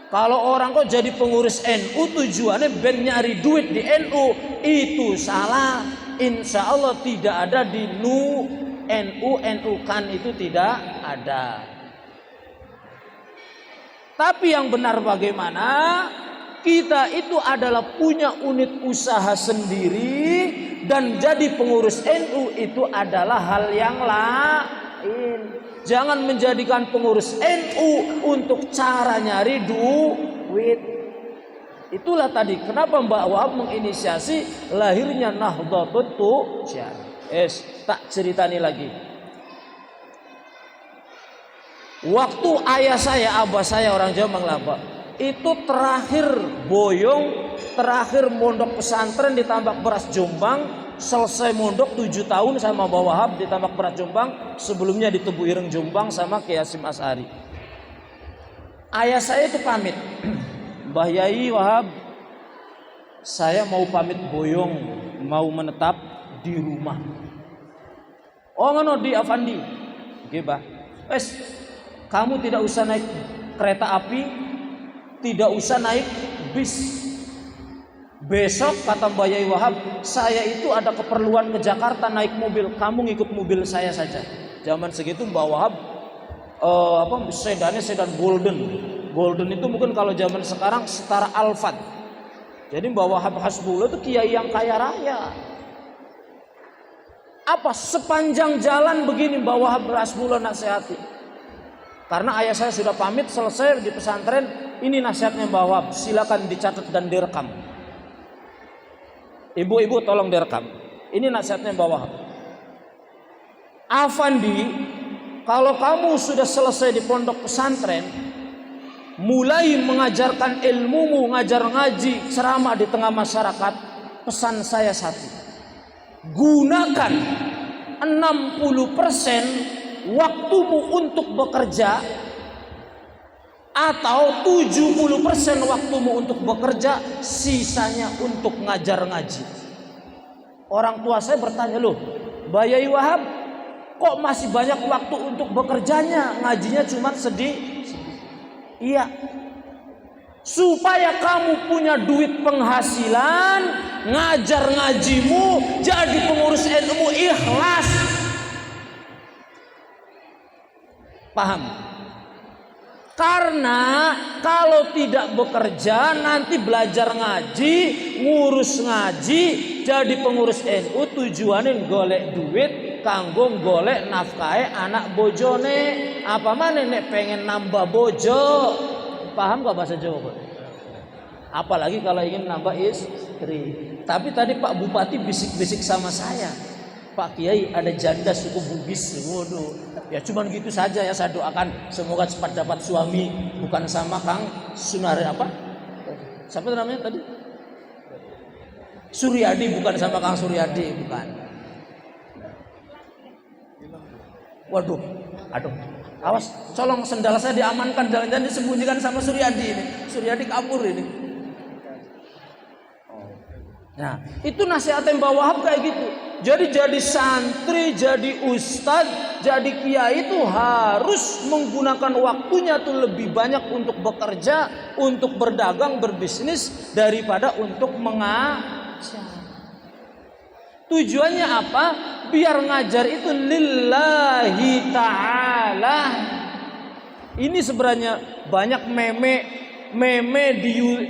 kalau orang kok jadi pengurus NU tujuannya ben nyari duit di NU, itu salah. Insya Allah tidak ada di NU kan itu tidak ada. Tapi yang benar bagaimana? Kita itu adalah punya unit usaha sendiri, dan jadi pengurus NU itu adalah hal yang lain. Jangan menjadikan pengurus NU untuk cara nyari duit. Itulah tadi kenapa Mbak Wahab menginisiasi lahirnya Nahdlatul Tujar. Tak ceritani lagi. Waktu ayah saya, abah saya orang Jawa Menglaba, itu terakhir boyong, terakhir mondok pesantren di Tambak Beras Jombang, selesai mondok 7 tahun sama Mbah Wahab di Tambak Beras Jombang, sebelumnya di Tebu Ireng Jombang sama Kiai Hasyim Asy'ari. Ayah saya itu pamit, Mbah Yai Wahab, saya mau pamit boyong, mau menetap di rumah. Oh ngono di Afandi, nggih Mbah. Kamu tidak usah naik kereta api, tidak usah naik bis. Besok kata Mbak Yai Wahab, saya itu ada keperluan ke Jakarta naik mobil, kamu ngikut mobil saya saja. Zaman segitu Mbak Wahab sedannya sedan golden. Golden itu mungkin kalau zaman sekarang setara Alphard. Jadi Mbak Wahab Hasbullah itu kiai yang kaya raya. Apa sepanjang jalan begini Mbak Wahab Hasbullah nasihati. Karena ayah saya sudah pamit selesai di pesantren, ini nasihatnya Mbak Wahab, silakan dicatat dan direkam. Ibu-ibu tolong direkam. Ini nasihatnya Mbak Wahab. Afandi, kalau kamu sudah selesai di pondok pesantren, mulai mengajarkan ilmumu, ngajar ngaji, ceramah di tengah masyarakat, pesan saya satu. Gunakan 60% waktumu untuk bekerja atau 70% waktumu untuk bekerja, sisanya untuk ngajar ngaji. Orang tua saya bertanya, loh Mbak Yai Wahab kok masih banyak waktu untuk bekerjanya, ngajinya cuma sedikit? Iya, supaya kamu punya duit penghasilan, ngajar ngajimu, jadi pengurus ilmu ikhlas. Paham? Karena kalau tidak bekerja, nanti belajar ngaji, ngurus ngaji, jadi pengurus NU tujuannya golek duit, kanggo golek nafkahe anak bojone. Apa mana nek pengen nambah bojo? Paham gak bahasa Jawa? Apalagi kalau ingin nambah istri. Tapi tadi Pak Bupati bisik-bisik sama saya, Pak Kiai ada janda suku Bugis. Waduh. Ya cuman gitu saja ya, saya doakan semoga cepat dapat suami, bukan sama Kang Sunari apa? Siapa namanya tadi? Suryadi, bukan sama Kang Suryadi, bukan. Waduh, aduh. Awas, colong sendal saya diamankan, jangan-jangan disembunyikan sama Suryadi ini. Suryadi kabur ini. Nah, itu nasihatnya Mbak Wahab kayak gitu. Jadi santri, jadi ustadz, jadi kiai itu harus menggunakan waktunya tuh lebih banyak untuk bekerja, untuk berdagang, berbisnis daripada untuk mengajar. Tujuannya apa? Biar ngajar itu lillahi ta'ala. Ini sebenarnya banyak meme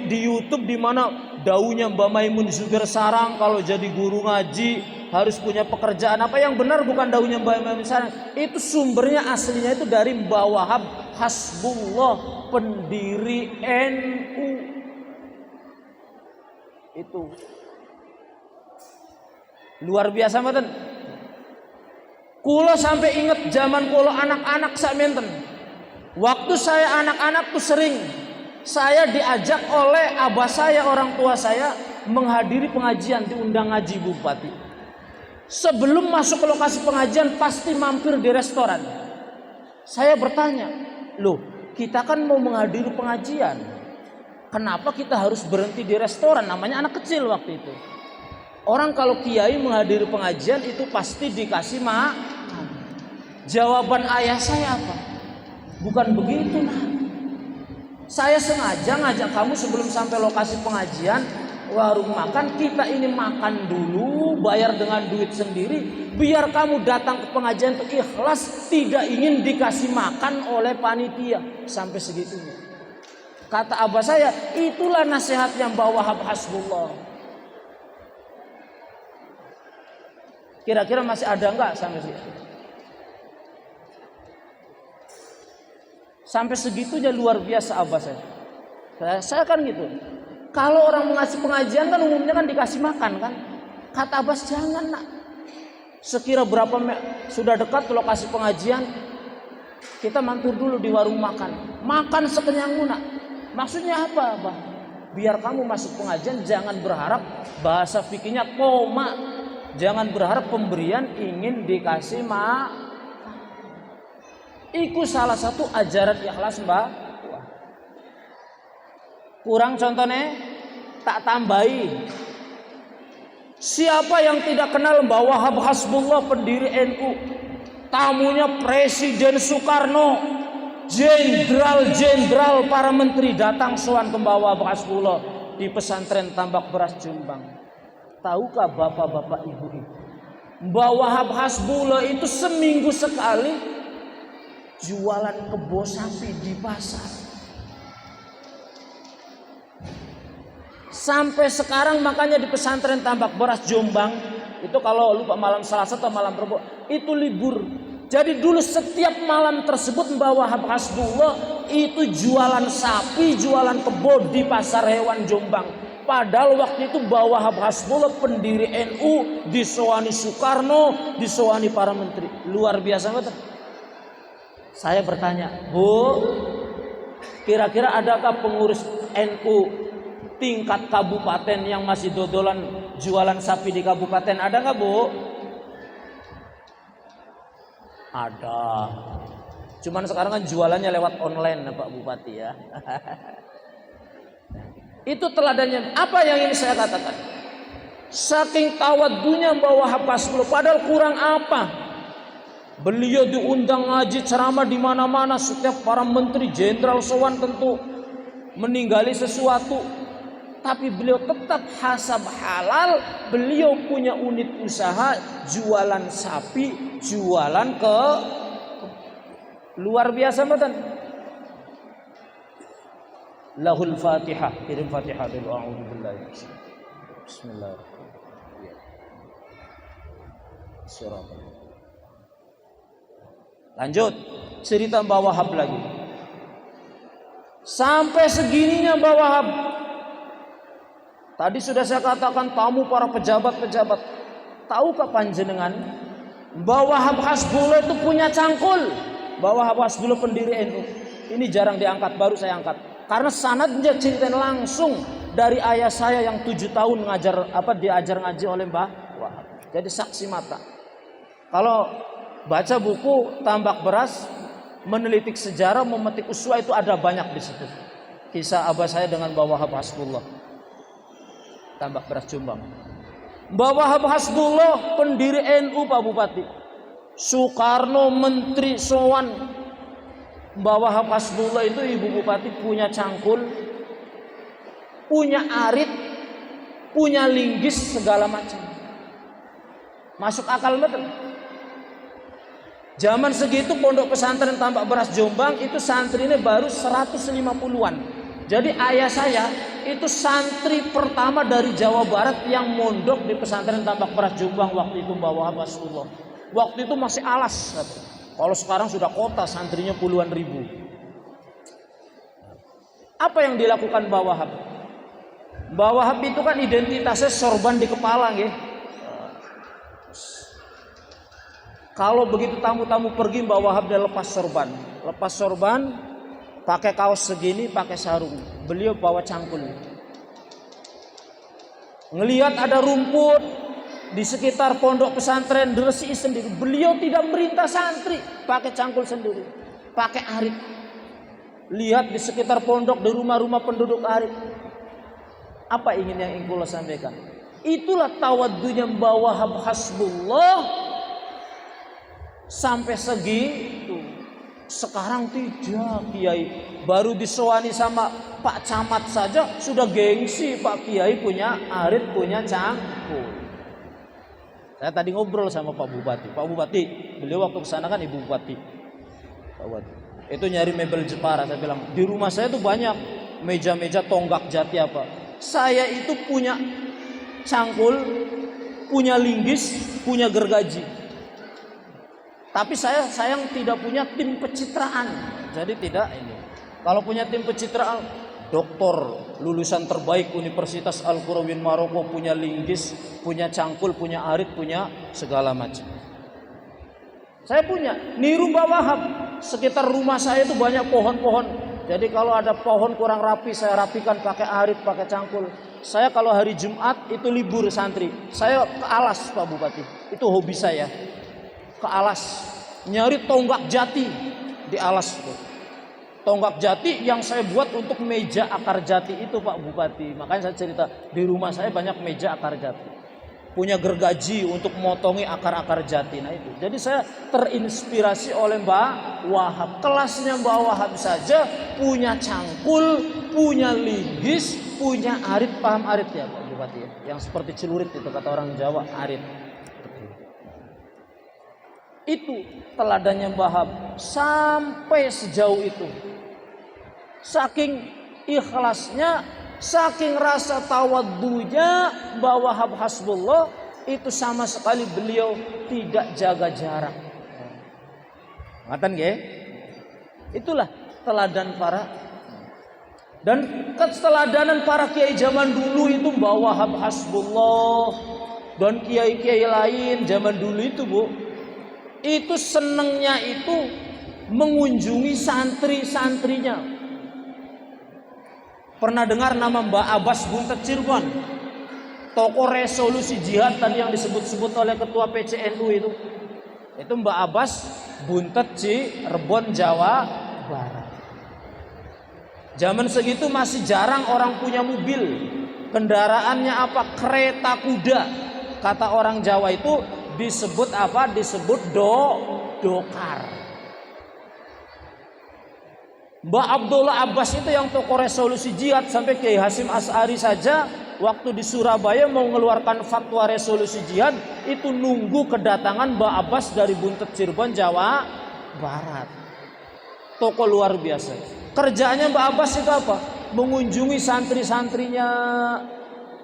di YouTube di mana daunya Mbak Maimun Zubair Sarang kalau jadi guru ngaji harus punya pekerjaan. Apa yang benar bukan daunya Mbak Maimun Sarang. Itu sumbernya aslinya itu dari Mbak Wahab Hasbullah, pendiri NU. Itu luar biasa mboten. Kulo sampai inget zaman kulo anak-anak sak menten. Waktu saya anak-anak tuh sering saya diajak oleh abah saya, orang tua saya, menghadiri pengajian, diundang ngaji Bupati. Sebelum masuk ke lokasi pengajian pasti mampir di restoran. Saya bertanya, loh kita kan mau menghadiri pengajian, kenapa kita harus berhenti di restoran? Namanya anak kecil waktu itu. Orang kalau kiai menghadiri pengajian itu pasti dikasih makan. Jawaban ayah saya apa? Bukan begitu, nah. Saya sengaja ngajak kamu sebelum sampai lokasi pengajian, warung makan, kita ini makan dulu, bayar dengan duit sendiri, biar kamu datang ke pengajian itu ikhlas, tidak ingin dikasih makan oleh panitia. Sampai segitunya. Kata abah saya, itulah nasihatnya Mbak Wahab Hasbullah. Kira-kira masih ada enggak sampai situ? Sampai segitunya luar biasa abah saya. Saya kan gitu. Kalau orang mengasih pengajian kan umumnya kan dikasih makan kan. Kata abah jangan nak. Sekira berapa sudah dekat ke lokasi pengajian, kita mampir dulu di warung makan. Makan sekenyangmu nak. Maksudnya apa abah? Biar kamu masuk pengajian jangan berharap, bahasa fikihnya koma. Jangan berharap pemberian ingin dikasih makan. Itu salah satu ajaran ikhlas Mbak. Kurang contohnya, tak tambahi. Siapa yang tidak kenal Mbak Wahab Hasbullah, pendiri NU? Tamunya Presiden Soekarno, jenderal-jenderal para menteri datang sowan ke Mbak Wahab Hasbullah. di pesantren Tambak Beras Jombang. Tahukah bapak-bapak ibu itu, Mbah Wahab Hasbullah itu seminggu sekali jualan kebo sapi di pasar. Sampai sekarang makanya di pesantren Tambak Beras Jombang itu kalau lupa malam Selasa atau malam Rabu itu libur. Jadi dulu setiap malam tersebut Mbah Wahab Hasbullah itu jualan sapi, jualan kebo di pasar hewan Jombang. Padahal waktu itu Mbah Wahab Hasbullah pendiri NU, disowani Soekarno, disowani para menteri. Luar biasa betul. Saya bertanya, Bu, kira-kira adakah pengurus NU tingkat kabupaten yang masih dodolan jualan sapi di kabupaten? Ada nggak, Bu? Ada. Cuman sekarang kan jualannya lewat online, Pak Bupati ya. Itu teladannya. Apa yang ingin saya katakan? Saking tawadunya Mbah Wahab Hasbullah, padahal kurang apa? Beliau diundang ngaji ceramah di mana-mana, setiap para menteri jenderal sowan tentu meninggali sesuatu. Tapi beliau tetap hasab halal. Beliau punya unit usaha jualan sapi, jualan ke luar biasa betul. Lahul Fatihah, kirim Fatihah dulu. A'udzubillahi Bismillahirrahmanirrahim. Lanjut cerita Mbah Wahab lagi. Sampai segininya Mbah Wahab. Tadi sudah saya katakan tamu para pejabat-pejabat. Tahukah panjenengan Mbah Wahab Hasbullah itu punya cangkul? Mbah Wahab Hasbullah pendiri NU. Ini jarang diangkat, baru saya angkat. Karena sanadnya ceritain langsung dari ayah saya yang 7 tahun diajar ngaji oleh Mbah Wahab. Jadi saksi mata. Kalau baca buku Tambak Beras, menelitik sejarah, memetik uswa itu ada banyak di situ. Kisah abah saya dengan Mbah Wahab Hasbullah. Tambak Beras Jombang. Mbah Wahab Hasbullah pendiri NU Pak Bupati. Soekarno menteri sowan. Mbah Wahab Hasbullah itu Ibu Bupati punya cangkul, punya arit, punya linggis segala macam. Masuk akal betul. Zaman segitu pondok pesantren Tambak Beras Jombang itu santrinya baru 150-an. Jadi ayah saya itu santri pertama dari Jawa Barat yang mondok di pesantren Tambak Beras Jombang waktu itu Mbah Wahab Hasbullah. Waktu itu masih alas. Kalau sekarang sudah kota, santrinya puluhan ribu. Apa yang dilakukan Mbah Wahab? Mbah Wahab itu kan identitasnya sorban di kepala, nggih. Kalau begitu tamu-tamu pergi, Mbah Wahab dia lepas sorban. Lepas sorban, pakai kaos segini, pakai sarung. Beliau bawa cangkul. Ngelihat ada rumput di sekitar pondok pesantren, diresi sendiri. Beliau tidak merintah santri, pakai cangkul sendiri, pakai arit. Lihat di sekitar pondok, di rumah-rumah penduduk arit. Apa ingin yang ingin sampaikan? Itulah tawadunya Mbah Wahab Hasbullah. Sampai segitu. Sekarang tidak, Kiai. Baru disowani sama Pak Camat saja sudah gengsi Pak Kiai punya arit, punya cangkul. Saya tadi ngobrol sama Pak Bupati. Pak Bupati, beliau waktu kesana kan Ibu Bupati. Pak Bupati. Itu nyari mebel Jepara. Saya bilang, di rumah saya tuh banyak meja-meja tonggak jati apa. Saya itu punya cangkul, punya linggis, punya gergaji. Tapi saya sayang tidak punya tim pencitraan. Jadi tidak ini. Kalau punya tim pencitraan, doktor lulusan terbaik Universitas Al-Qurawin Maroko, punya linggis, punya cangkul, punya arit, punya segala macam. Saya punya. Niru Mbah Wahab. Sekitar rumah saya itu banyak pohon-pohon. Jadi kalau ada pohon kurang rapi, saya rapikan pakai arit, pakai cangkul. Saya kalau hari Jumat itu libur santri, saya ke alas Pak Bupati. Itu hobi saya. Ke alas, nyari tonggak jati di alas itu. Tonggak jati yang saya buat untuk meja akar jati itu Pak Bupati. Makanya saya cerita di rumah saya banyak meja akar jati. Punya gergaji untuk motongi akar-akar jati. Nah itu. Jadi saya terinspirasi oleh Mbah Wahab. Kelasnya Mbah Wahab saja punya cangkul, punya linggis, punya arit. Paham arit ya Pak Bupati ya? Yang seperti celurit itu kata orang Jawa, arit. Itu teladannya Mbah Hab sampai sejauh itu. Saking ikhlasnya, saking rasa tawaddunya bahwa Wahab Hasbullah, itu sama sekali beliau tidak jaga jarak. Ngatan nggih? Itulah teladan para, dan keteladanan para kiai zaman dulu itu Mbah Wahab Hasbullah dan kiai-kiai lain zaman dulu itu Bu, itu senengnya itu mengunjungi santri-santrinya. Pernah dengar nama Mbak Abbas Buntet Cirebon, tokoh resolusi jihad tadi yang disebut-sebut oleh ketua PCNU itu Mbak Abbas Buntet Cirebon, Jawa Barat. Zaman segitu masih jarang orang punya mobil, kendaraannya apa? Kereta kuda. Kata orang Jawa itu disebut apa? Disebut dokar. Mbah Abdullah Abbas itu yang tokoh resolusi jihad, sampai Kiai Hasyim Asy'ari saja waktu di Surabaya mau mengeluarkan fatwa resolusi jihad itu nunggu kedatangan Mbah Abbas dari Buntet Cirebon, Jawa Barat. Tokoh luar biasa. Kerjaannya Mbah Abbas itu apa? Mengunjungi santri-santrinya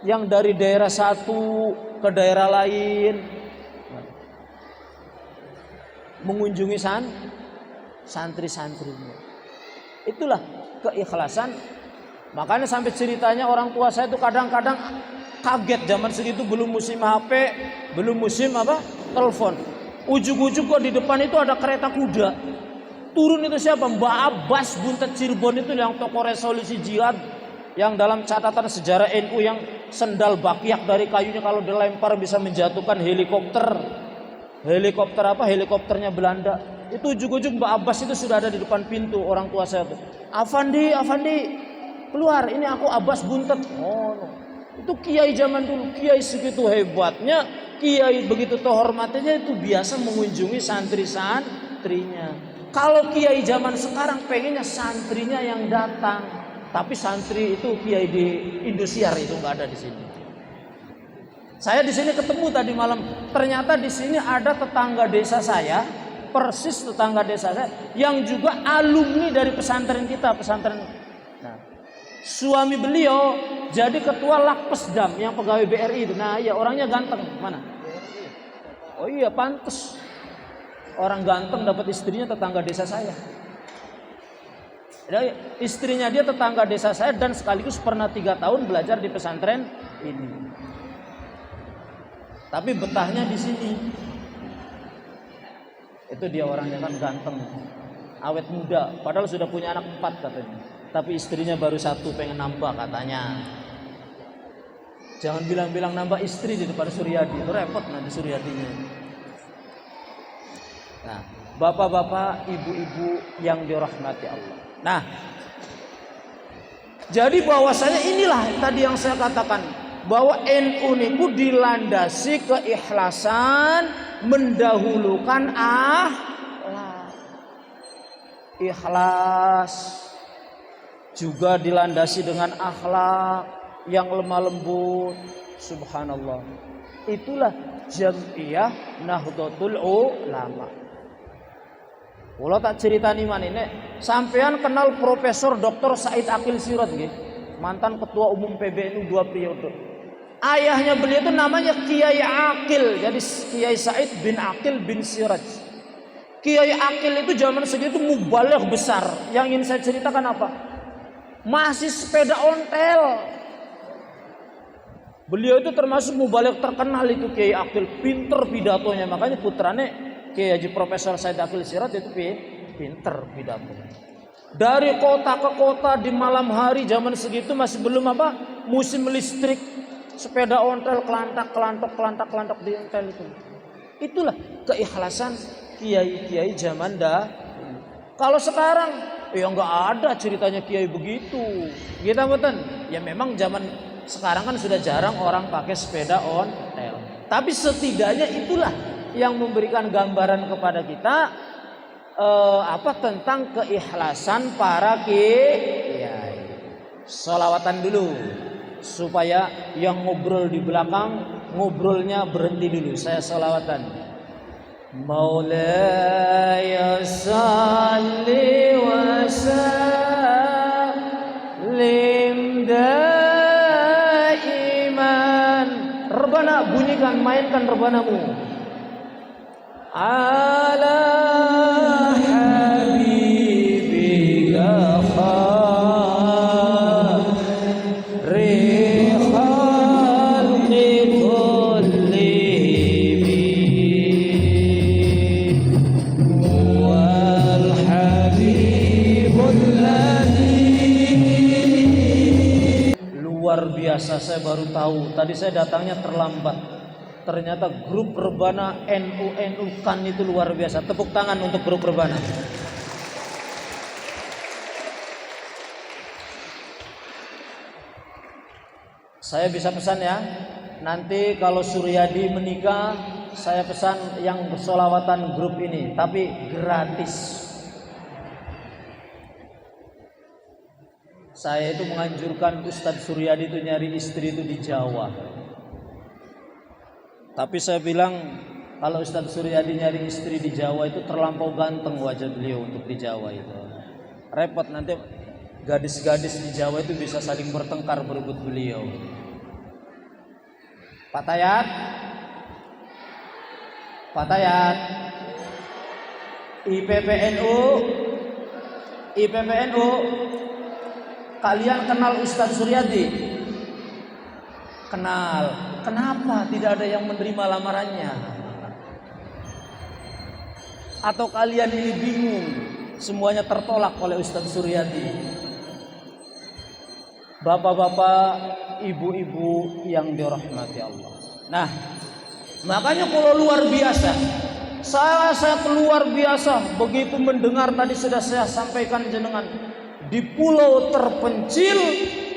yang dari daerah satu ke daerah lain. Mengunjungi santri-santrinya. Itulah keikhlasan. Makanya sampai ceritanya orang tua saya itu kadang-kadang kaget, zaman segitu belum musim HP, belum musim telepon. Ujug-ujug kok di depan itu ada kereta kuda. Turun itu siapa? Mbah Abbas Buntet Cirebon itu yang tokoh resolusi jihad, yang dalam catatan sejarah NU yang sendal bakyak dari kayunya kalau dilempar bisa menjatuhkan helikopter. Helikopternya Belanda. Itu ujug-ujug Mbak Abbas itu sudah ada di depan pintu orang tua saya tuh. Afandi, keluar, ini aku Abbas Buntet. Oh, no. Itu kiai zaman dulu, kiai segitu hebatnya, kiai begitu terhormatnya itu biasa mengunjungi santri-santrinya. Kalau kiai zaman sekarang pengennya santrinya yang datang, tapi santri itu kiai di Indosiar itu nggak ada di sini. Saya di sini ketemu tadi malam, ternyata di sini ada tetangga desa saya. Persis tetangga desa saya yang juga alumni dari pesantren kita, pesantren. Nah, suami beliau jadi ketua Lakpesdam yang pegawai BRI itu. Nah, ya orangnya ganteng. Mana? Oh iya, pantes. Orang ganteng dapat istrinya tetangga desa saya. Jadi, istrinya dia tetangga desa saya dan sekaligus pernah 3 tahun belajar di pesantren ini. Tapi betahnya di sini. Itu dia orangnya kan ganteng, awet muda, padahal sudah punya anak 4 katanya. Tapi istrinya baru 1, pengen nambah katanya. Jangan bilang-bilang nambah istri di depan Suryadi, itu repot nanti Suryadinya. Nah, bapak-bapak, ibu-ibu yang dirahmati Allah. Nah, jadi bahwasanya inilah tadi yang saya katakan, bahwa NU niku dilandasi keikhlasan, mendahulukan akhlak. Ikhlas juga dilandasi dengan akhlak yang lemah lembut. Subhanallah. Itulah Jam'iyah Nahdlatul Ulama. Kalau tak ceritani manine, sampean kenal Profesor Dr. Said Akil Siraj nggih? Mantan Ketua Umum PBNU 2 periode. Ayahnya beliau itu namanya Kiai Akil, jadi Kiai Said bin Akil bin Siraj. Kiai Akil itu zaman segitu mubaligh besar. Yang ingin saya ceritakan apa? Masih sepeda ontel. Beliau itu termasuk mubaligh terkenal itu Kiai Akil, pinter pidatonya. Makanya putranya Kiai Haji Profesor Said Akil Siraj itu pinter pidatonya. Dari kota ke kota di malam hari zaman segitu masih belum musim listrik. Sepeda ontel kelantok di ontel itu. Itulah keikhlasan kiai-kiai zaman dahulu. Kalau sekarang ya nggak ada ceritanya kiai begitu. Kita betul. Ya memang zaman sekarang kan sudah jarang orang pakai sepeda ontel. Tapi setidaknya itulah yang memberikan gambaran kepada kita tentang keikhlasan para kiai. Sholawatan dulu supaya yang ngobrol di belakang ngobrolnya berhenti dulu. Saya sholawatan. Maulaya salli wa sallim daiman. Rebana, bunyikan, mainkan rebanamu. Ala habibika khairi khalqi kullihim wal habibul ladzi. Luar biasa, saya baru tahu. Tadi saya datangnya terlambat. Ternyata grup Rebana NU KAN itu luar biasa. Tepuk tangan untuk grup Rebana. Saya bisa pesan ya. Nanti kalau Suryadi menikah, saya pesan yang bersolawatan grup ini, tapi gratis. Saya itu menganjurkan Ustadz Suryadi itu nyari istri itu di Jawa. Tapi saya bilang kalau Ustadz Suryadi nyari istri di Jawa itu terlampau ganteng wajah beliau untuk di Jawa itu. Repot nanti gadis-gadis di Jawa itu bisa saling bertengkar berebut beliau. Pak Tayat, IPPNU, kalian kenal Ustadz Suryadi? Kenal. Kenapa tidak ada yang menerima lamarannya? Atau kalian ini bingung, semuanya tertolak oleh Ustadz Suryadi? Bapak-bapak, ibu-ibu yang dirahmati Allah. Nah, makanya kalau luar biasa, saya luar biasa begitu mendengar tadi sudah saya sampaikan jenengan, di pulau terpencil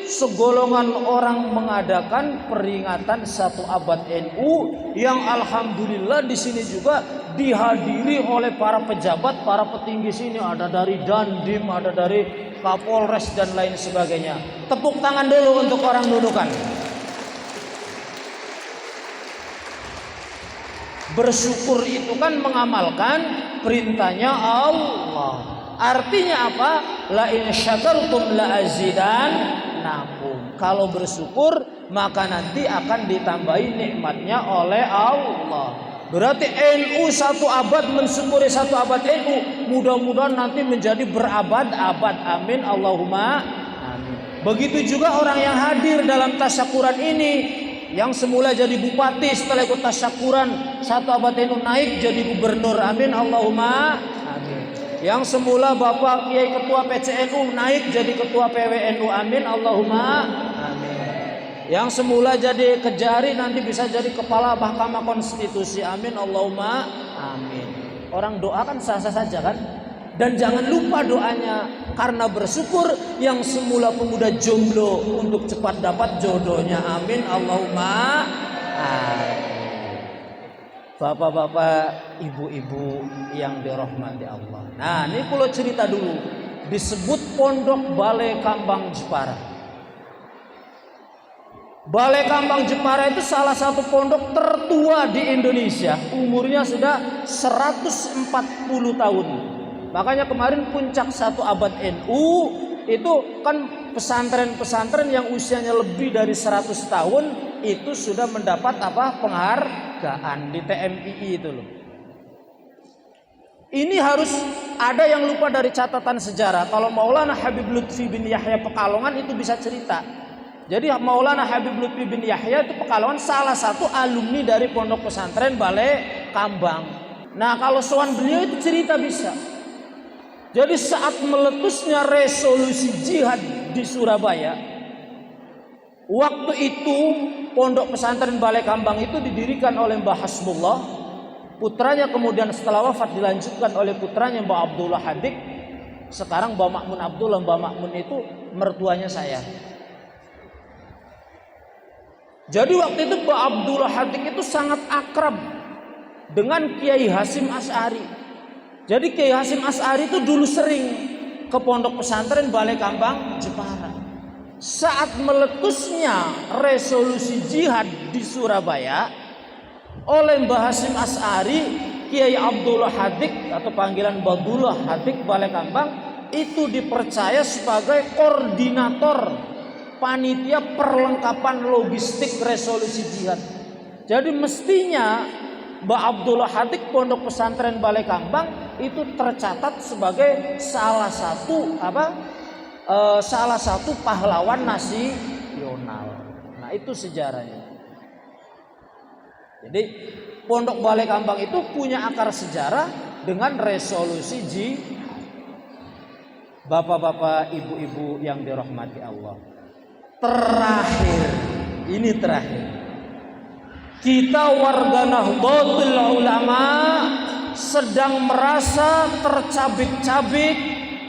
segolongan orang mengadakan peringatan 1 abad NU yang alhamdulillah di sini juga dihadiri oleh para pejabat, para petinggi sini, ada dari Dandim, ada dari Kapolres dan lain sebagainya. Tepuk tangan dulu untuk orang Nunukan. Bersyukur itu kan mengamalkan perintahnya Allah. Artinya apa? La in syakartum la azidannakum. Kalau bersyukur maka nanti akan ditambahi nikmatnya oleh Allah. Berarti NU 1 abad mensyukuri 1 abad NU, mudah-mudahan nanti menjadi berabad-abad. Amin Allahumma amin. Begitu juga orang yang hadir dalam tasyakuran ini, yang semula jadi bupati setelah ikut tasyakuran 1 abad NU naik jadi gubernur. Amin Allahumma amin. Yang semula Bapak Kiai Ketua PCNU naik jadi Ketua PWNU. Amin Allahumma amin. Yang semula jadi Kejari nanti bisa jadi Kepala Mahkamah Konstitusi. Amin Allahumma amin. Orang doa kan sah-sah saja kan? Dan jangan lupa doanya, karena bersyukur yang semula pemuda jomblo untuk cepat dapat jodohnya. Amin Allahumma amin. Bapak-bapak, ibu-ibu yang dirahmati Allah. Nah, ini kalau cerita dulu disebut Pondok Balai Kambang Jepara. Balai Kambang Jepara itu salah satu pondok tertua di Indonesia. Umurnya sudah 140 tahun. Makanya kemarin puncak 1 abad NU itu kan pesantren-pesantren yang usianya lebih dari 100 tahun itu sudah mendapat penghargaan di TMII itu loh. Ini harus ada yang lupa dari catatan sejarah. Kalau Maulana Habib Lutfi bin Yahya Pekalongan itu bisa cerita. Jadi Maulana Habib Lutfi bin Yahya itu Pekalongan salah satu alumni dari pondok pesantren Balai Kambang. Nah, kalau soal beliau itu cerita bisa. Jadi saat meletusnya resolusi jihad di Surabaya, waktu itu pondok pesantren Balai Kambang itu didirikan oleh Mbah Hasbullah. Putranya kemudian setelah wafat dilanjutkan oleh putranya Mbah Abdullah Hadik. Sekarang Mbah Makmun Abdullah. Mbah Makmun itu mertuanya saya. Jadi waktu itu Mbah Abdullah Hadik itu sangat akrab dengan Kiai Hasim Asy'ari. Jadi Kiai Hasim Asy'ari itu dulu sering ke pondok pesantren Balai Kambang Jepara. saat meletusnya resolusi jihad di Surabaya oleh Mbah Hasyim Asy'ari, Kiai Abdullah Hadik atau panggilan Badullah Hadik Balekambang itu dipercaya sebagai koordinator panitia perlengkapan logistik resolusi jihad. Jadi mestinya Mbah Abdullah Hadik Pondok Pesantren Balekambang itu tercatat sebagai salah satu pahlawan nasional. Nah, itu sejarahnya. Jadi Pondok Balekambang itu punya akar sejarah dengan resolusi Bapak-bapak, ibu-ibu yang dirahmati Allah. Terakhir. Kita warga Nahdlatul Ulama sedang merasa tercabik-cabik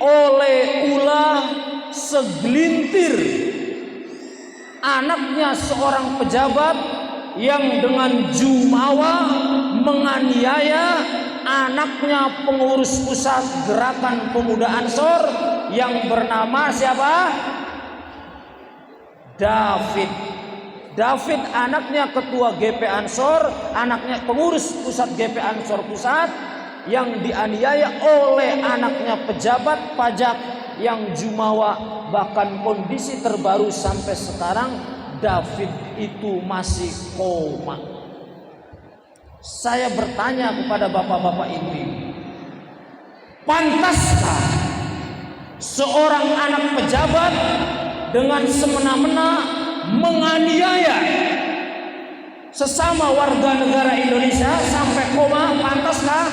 oleh ulah segelintir anaknya seorang pejabat yang dengan jumawa menganiaya anaknya pengurus pusat Gerakan Pemuda Ansor yang bernama siapa? David anaknya ketua GP Ansor, anaknya pengurus pusat GP Ansor pusat yang dianiaya oleh anaknya pejabat pajak yang jumawa. Bahkan kondisi terbaru sampai sekarang David itu masih koma. Saya bertanya kepada bapak-bapak ibu, pantaskah seorang anak pejabat dengan semena-mena menganiaya sesama warga negara Indonesia sampai koma? Pantaskah?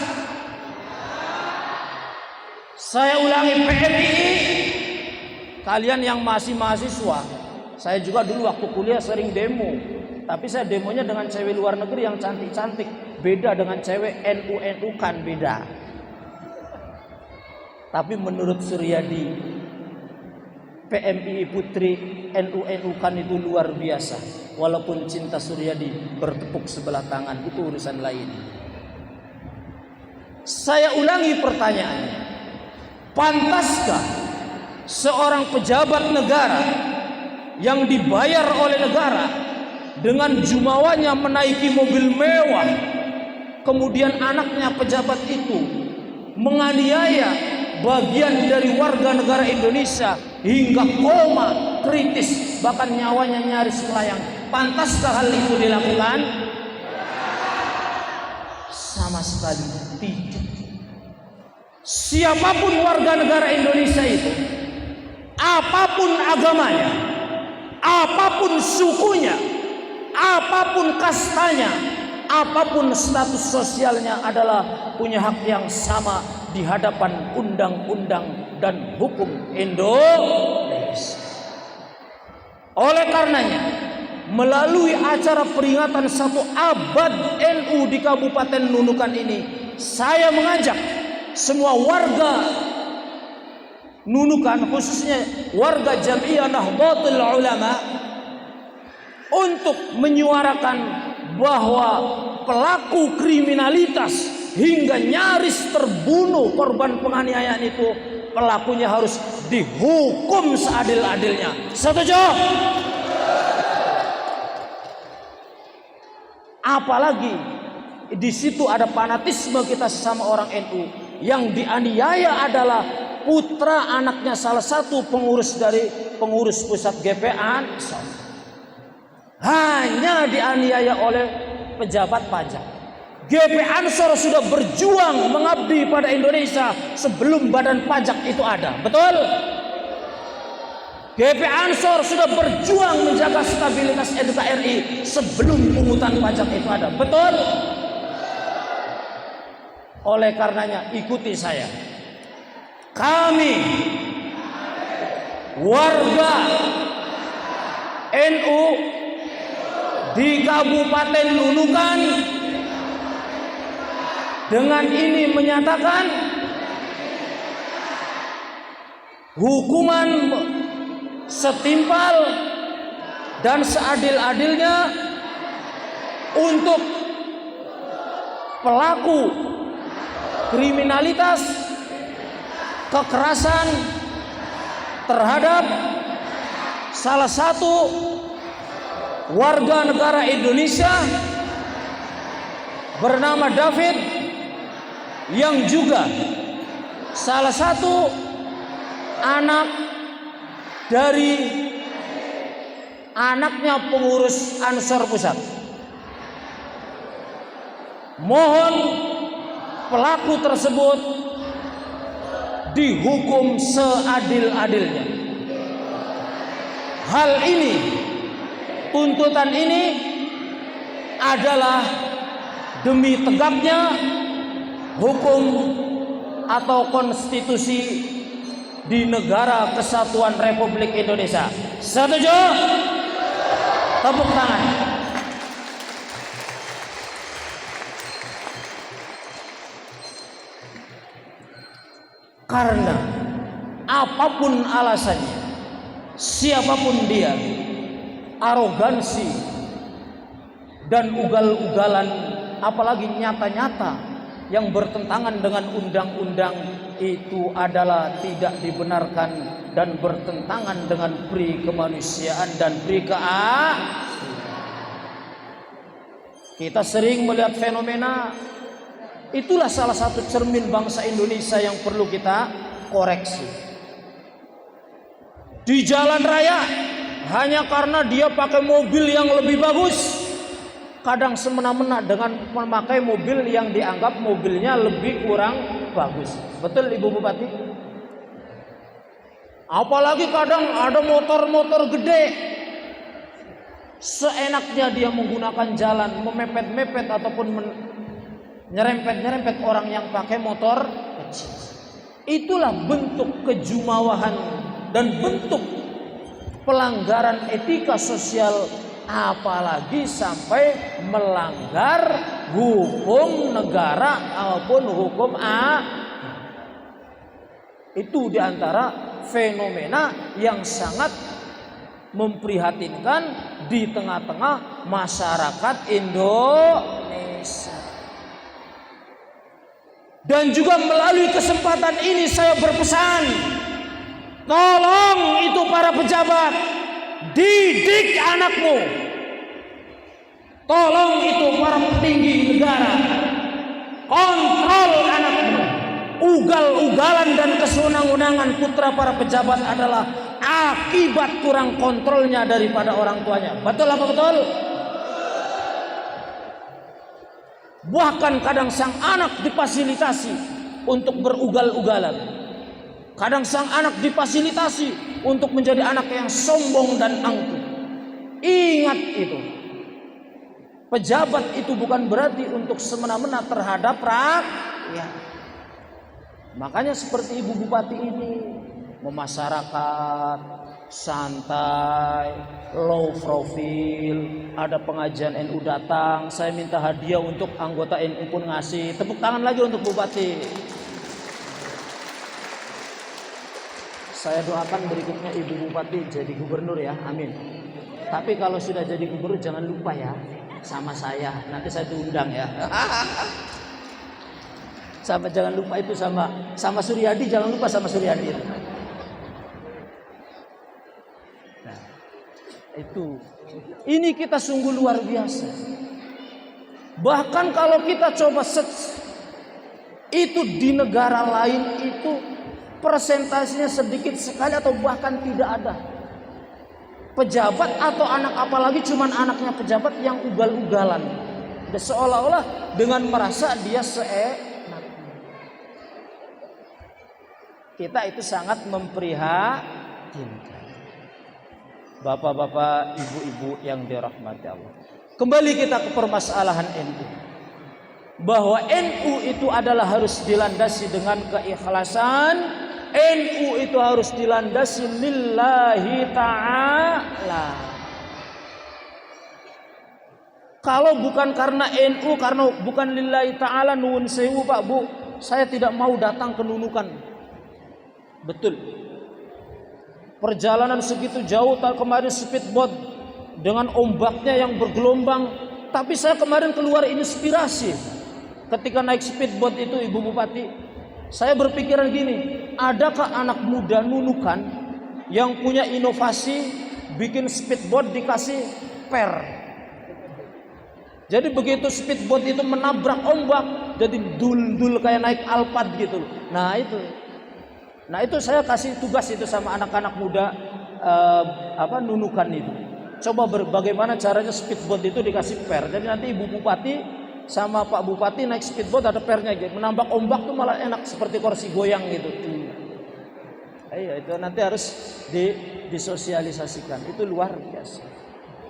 Saya ulangi, PMII, kalian yang masih mahasiswa, saya juga dulu waktu kuliah sering demo, tapi saya demonya dengan cewek luar negeri yang cantik-cantik, beda dengan cewek NU kan beda. Tapi menurut Suryadi, PMII Putri NU kan itu luar biasa. Walaupun cinta Suryadi bertepuk sebelah tangan, itu urusan lain. Saya ulangi pertanyaannya, pantaskah seorang pejabat negara yang dibayar oleh negara dengan jumawanya menaiki mobil mewah, kemudian anaknya pejabat itu menganiaya bagian dari warga negara Indonesia hingga koma kritis, bahkan nyawanya nyaris melayang? Pantaskah hal itu dilakukan? Sama sekali tidak. Siapapun warga negara Indonesia itu, apapun agamanya, apapun sukunya, apapun kastanya, apapun status sosialnya, adalah punya hak yang sama di hadapan undang-undang dan hukum Indonesia. Oleh karenanya, melalui acara peringatan 1 abad NU di Kabupaten Nunukan ini, saya mengajak semua warga Nunukan, khususnya warga Jamiah Nahdlatul Ulama, untuk menyuarakan bahwa pelaku kriminalitas hingga nyaris terbunuh korban penganiayaan itu, pelakunya harus dihukum seadil-adilnya. Setuju? Apalagi di situ ada fanatisme kita sesama orang NU. Yang dianiaya adalah putra anaknya salah satu pengurus pusat GP Ansor. Hanya dianiaya oleh pejabat pajak. GP Ansor sudah berjuang mengabdi pada Indonesia sebelum badan pajak itu ada. Betul? GP Ansor sudah berjuang menjaga stabilitas NKRI sebelum pungutan pajak itu ada. Betul? Oleh karenanya, ikuti saya. Kami warga NU di Kabupaten Nunukan dengan ini menyatakan hukuman setimpal dan seadil-adilnya untuk pelaku kriminalitas kekerasan terhadap salah satu warga negara Indonesia bernama David, yang juga salah satu anak dari anaknya pengurus Ansor Pusat. Mohon pelaku tersebut dihukum seadil-adilnya. Hal ini, tuntutan ini adalah demi tegaknya hukum atau konstitusi di negara Kesatuan Republik Indonesia. Setuju? Tepuk tangan. Karena apapun alasannya, siapapun dia, arogansi dan ugal-ugalan, apalagi nyata-nyata yang bertentangan dengan undang-undang, itu adalah tidak dibenarkan dan bertentangan dengan pri kemanusiaan dan pri Kita sering melihat fenomena. Itulah salah satu cermin bangsa Indonesia yang perlu kita koreksi. Di jalan raya, hanya karena dia pakai mobil yang lebih bagus, kadang semena-mena dengan memakai mobil yang dianggap mobilnya lebih kurang bagus. Betul Ibu Bupati? Apalagi kadang ada motor-motor gede, seenaknya dia menggunakan jalan, memepet-mepet ataupun nyerempet-nyerempet orang yang pakai motor kecil. Itulah bentuk kejumawahan dan bentuk pelanggaran etika sosial, apalagi sampai melanggar hukum negara maupun hukum Itu diantara fenomena yang sangat memprihatinkan di tengah-tengah masyarakat Indonesia. Dan juga melalui kesempatan ini saya berpesan, tolong itu para pejabat, didik anakmu. Tolong itu para petinggi negara, kontrol anakmu. Ugal-ugalan dan kesenang-wenangan putra para pejabat adalah akibat kurang kontrolnya daripada orang tuanya. Betul apa betul? Bahkan kadang sang anak difasilitasi untuk berugal-ugalan. Kadang sang anak difasilitasi untuk menjadi anak yang sombong dan angkuh. Ingat itu. Pejabat itu bukan berarti untuk semena-mena terhadap rakyat. Makanya seperti Ibu Bupati ini, memasyarakat, santai, low profile, ada pengajian NU datang, saya minta hadiah untuk anggota NU pun ngasih. Tepuk tangan lagi untuk Bupati. Saya doakan berikutnya Ibu Bupati jadi gubernur ya, amin. Tapi kalau sudah jadi gubernur jangan lupa ya sama saya, nanti saya diundang ya. Sama jangan lupa itu sama Suryadi, jangan lupa sama Suryadi. Nah, itu. Ini kita sungguh luar biasa. Bahkan kalau kita coba itu di negara lain itu persentasenya sedikit sekali atau bahkan tidak ada. Pejabat atau anak, apalagi cuman anaknya pejabat yang ugal-ugalan. Seolah-olah dengan merasa dia kita itu sangat memprihatinkan. Bapak-bapak, ibu-ibu yang dirahmati Allah. Kembali kita ke permasalahan NU. Bahwa NU itu adalah harus dilandasi dengan keikhlasan. NU itu harus dilandasi lillahi ta'ala. Kalau bukan karena NU, karena bukan lillahi ta'ala, nuwun sewu Pak Bu, saya tidak mau datang ke Nunukan. Betul. Perjalanan segitu jauh, kemarin speedboat dengan ombaknya yang bergelombang. Tapi saya kemarin keluar inspirasi ketika naik speedboat itu Ibu Bupati. Saya berpikiran gini, adakah anak muda Nunukan yang punya inovasi bikin speedboat dikasih per. Jadi begitu speedboat itu menabrak ombak, jadi dul-dul kayak naik Alphard gitu. Nah itu saya kasih tugas itu sama anak-anak muda Nunukan itu. Coba bagaimana caranya speedboat itu dikasih per. Jadi nanti Ibu Bupati sama Pak Bupati naik speedboat ada pernya gitu. Menambah ombak tuh malah enak seperti kursi goyang gitu. Iya, itu nanti harus disosialisasikan. Itu luar biasa.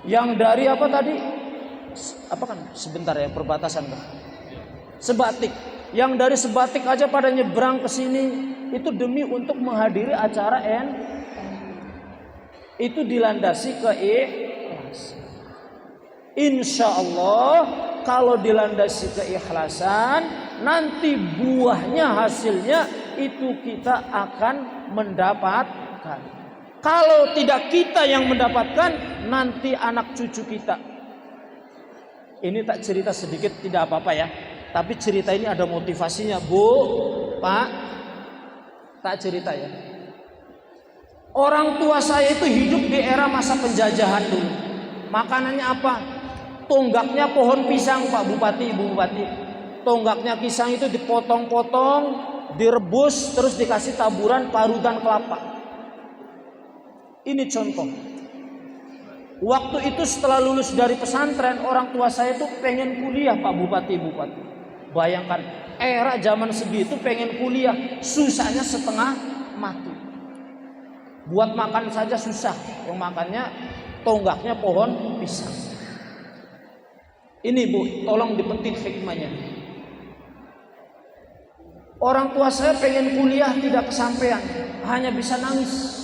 Yang dari apa tadi? Apa kan? Sebentar ya, perbatasan kan. Sebatik. Yang dari Sebatik aja pada nyebrang ke sini itu demi untuk menghadiri acara itu dilandasi keikhlasan. Insya Allah kalau dilandasi keikhlasan, nanti buahnya hasilnya itu kita akan mendapatkan. Kalau tidak kita yang mendapatkan, nanti anak cucu kita. Ini tak cerita sedikit, tidak apa-apa ya. Tapi cerita ini ada motivasinya, Bu, Pak. Tak cerita ya. Orang tua saya itu hidup di era masa penjajahan dulu. Makanannya apa? Tonggaknya pohon pisang, Pak Bupati, Ibu Bupati. Tonggaknya pisang itu dipotong-potong, direbus, terus dikasih taburan parutan kelapa. Ini contoh. Waktu itu setelah lulus dari pesantren, orang tua saya itu pengen kuliah, Pak Bupati, Ibu Bupati. Bayangkan, era zaman segitu pengen kuliah, susahnya setengah mati. Buat makan saja susah, yang makannya tonggaknya pohon pisang. Ini Bu, tolong dipetik hikmahnya. Orang tua saya pengen kuliah tidak kesampaian, hanya bisa nangis.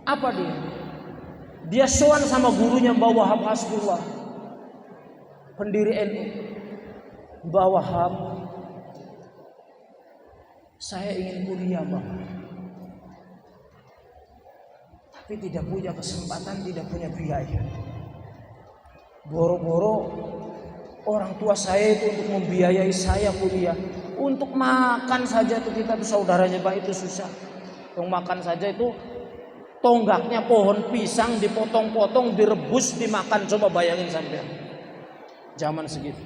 Apa dia? Dia sowan sama gurunya Mbah Wahab Hasbullah, pendiri NU. Mbah Wahab, saya ingin kuliah Bang, tapi tidak punya kesempatan, tidak punya biaya. Boro-boro orang tua saya itu untuk membiayai saya kuliah, untuk makan saja tuh kita tuh saudaranya Pak itu susah. Untuk makan saja itu tonggaknya pohon pisang dipotong-potong, direbus, dimakan. Coba bayangin sampai zaman segitu.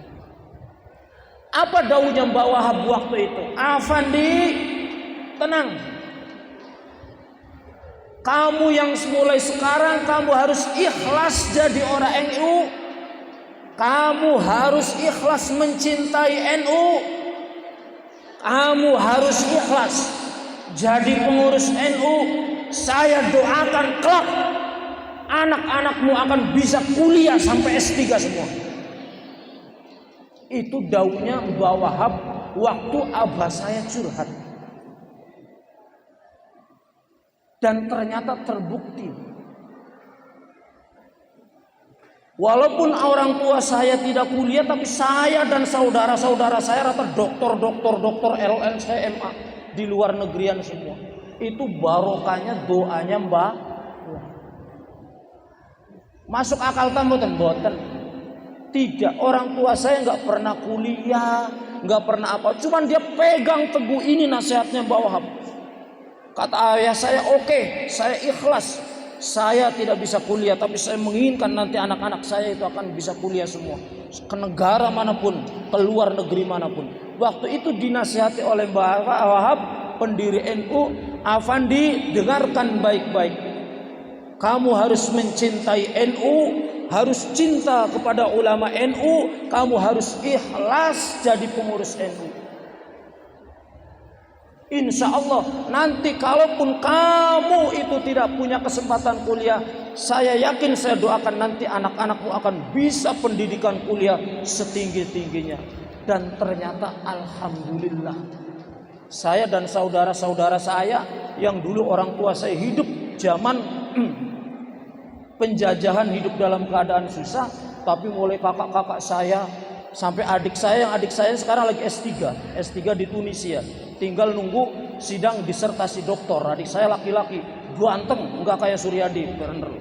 Apa daunnya Mbak Wahab waktu itu? Afandi, tenang. Kamu yang mulai sekarang kamu harus ikhlas jadi orang NU. Kamu harus ikhlas mencintai NU. Kamu harus ikhlas jadi pengurus NU. Saya doakan kelak anak-anakmu akan bisa kuliah sampai S3 semua. Itu daunnya Mbah Wahab waktu abah saya curhat. Dan ternyata terbukti. Walaupun orang tua saya tidak kuliah, tapi saya dan saudara-saudara saya rata dokter LLCMA di luar negerian semua. Itu barokahnya doanya Mbah. Masuk akal tamboten boten. Tidak, orang tua saya nggak pernah kuliah, nggak pernah apa. Cuman dia pegang teguh ini nasihatnya Mbah Wahab. Kata ayah saya, oke, saya ikhlas. Saya tidak bisa kuliah, tapi saya menginginkan nanti anak-anak saya itu akan bisa kuliah semua. Ke negara manapun, ke luar negeri manapun. Waktu itu dinasihati oleh Mbah Wahab, pendiri NU, Afandi, dengarkan baik-baik. Kamu harus mencintai NU, harus cinta kepada ulama NU, kamu harus ikhlas jadi pengurus NU. Insya Allah nanti kalaupun kamu itu tidak punya kesempatan kuliah, saya yakin, saya doakan nanti anak-anakmu akan bisa pendidikan kuliah setinggi-tingginya. Dan ternyata alhamdulillah, saya dan saudara-saudara saya yang dulu orang tua saya hidup zaman penjajahan, hidup dalam keadaan susah, tapi mulai kakak-kakak saya sampai adik saya sekarang lagi S3 di Tunisia, tinggal nunggu sidang disertasi doktor. Adik saya laki-laki, ganteng, enggak kayak Suryadi, bener.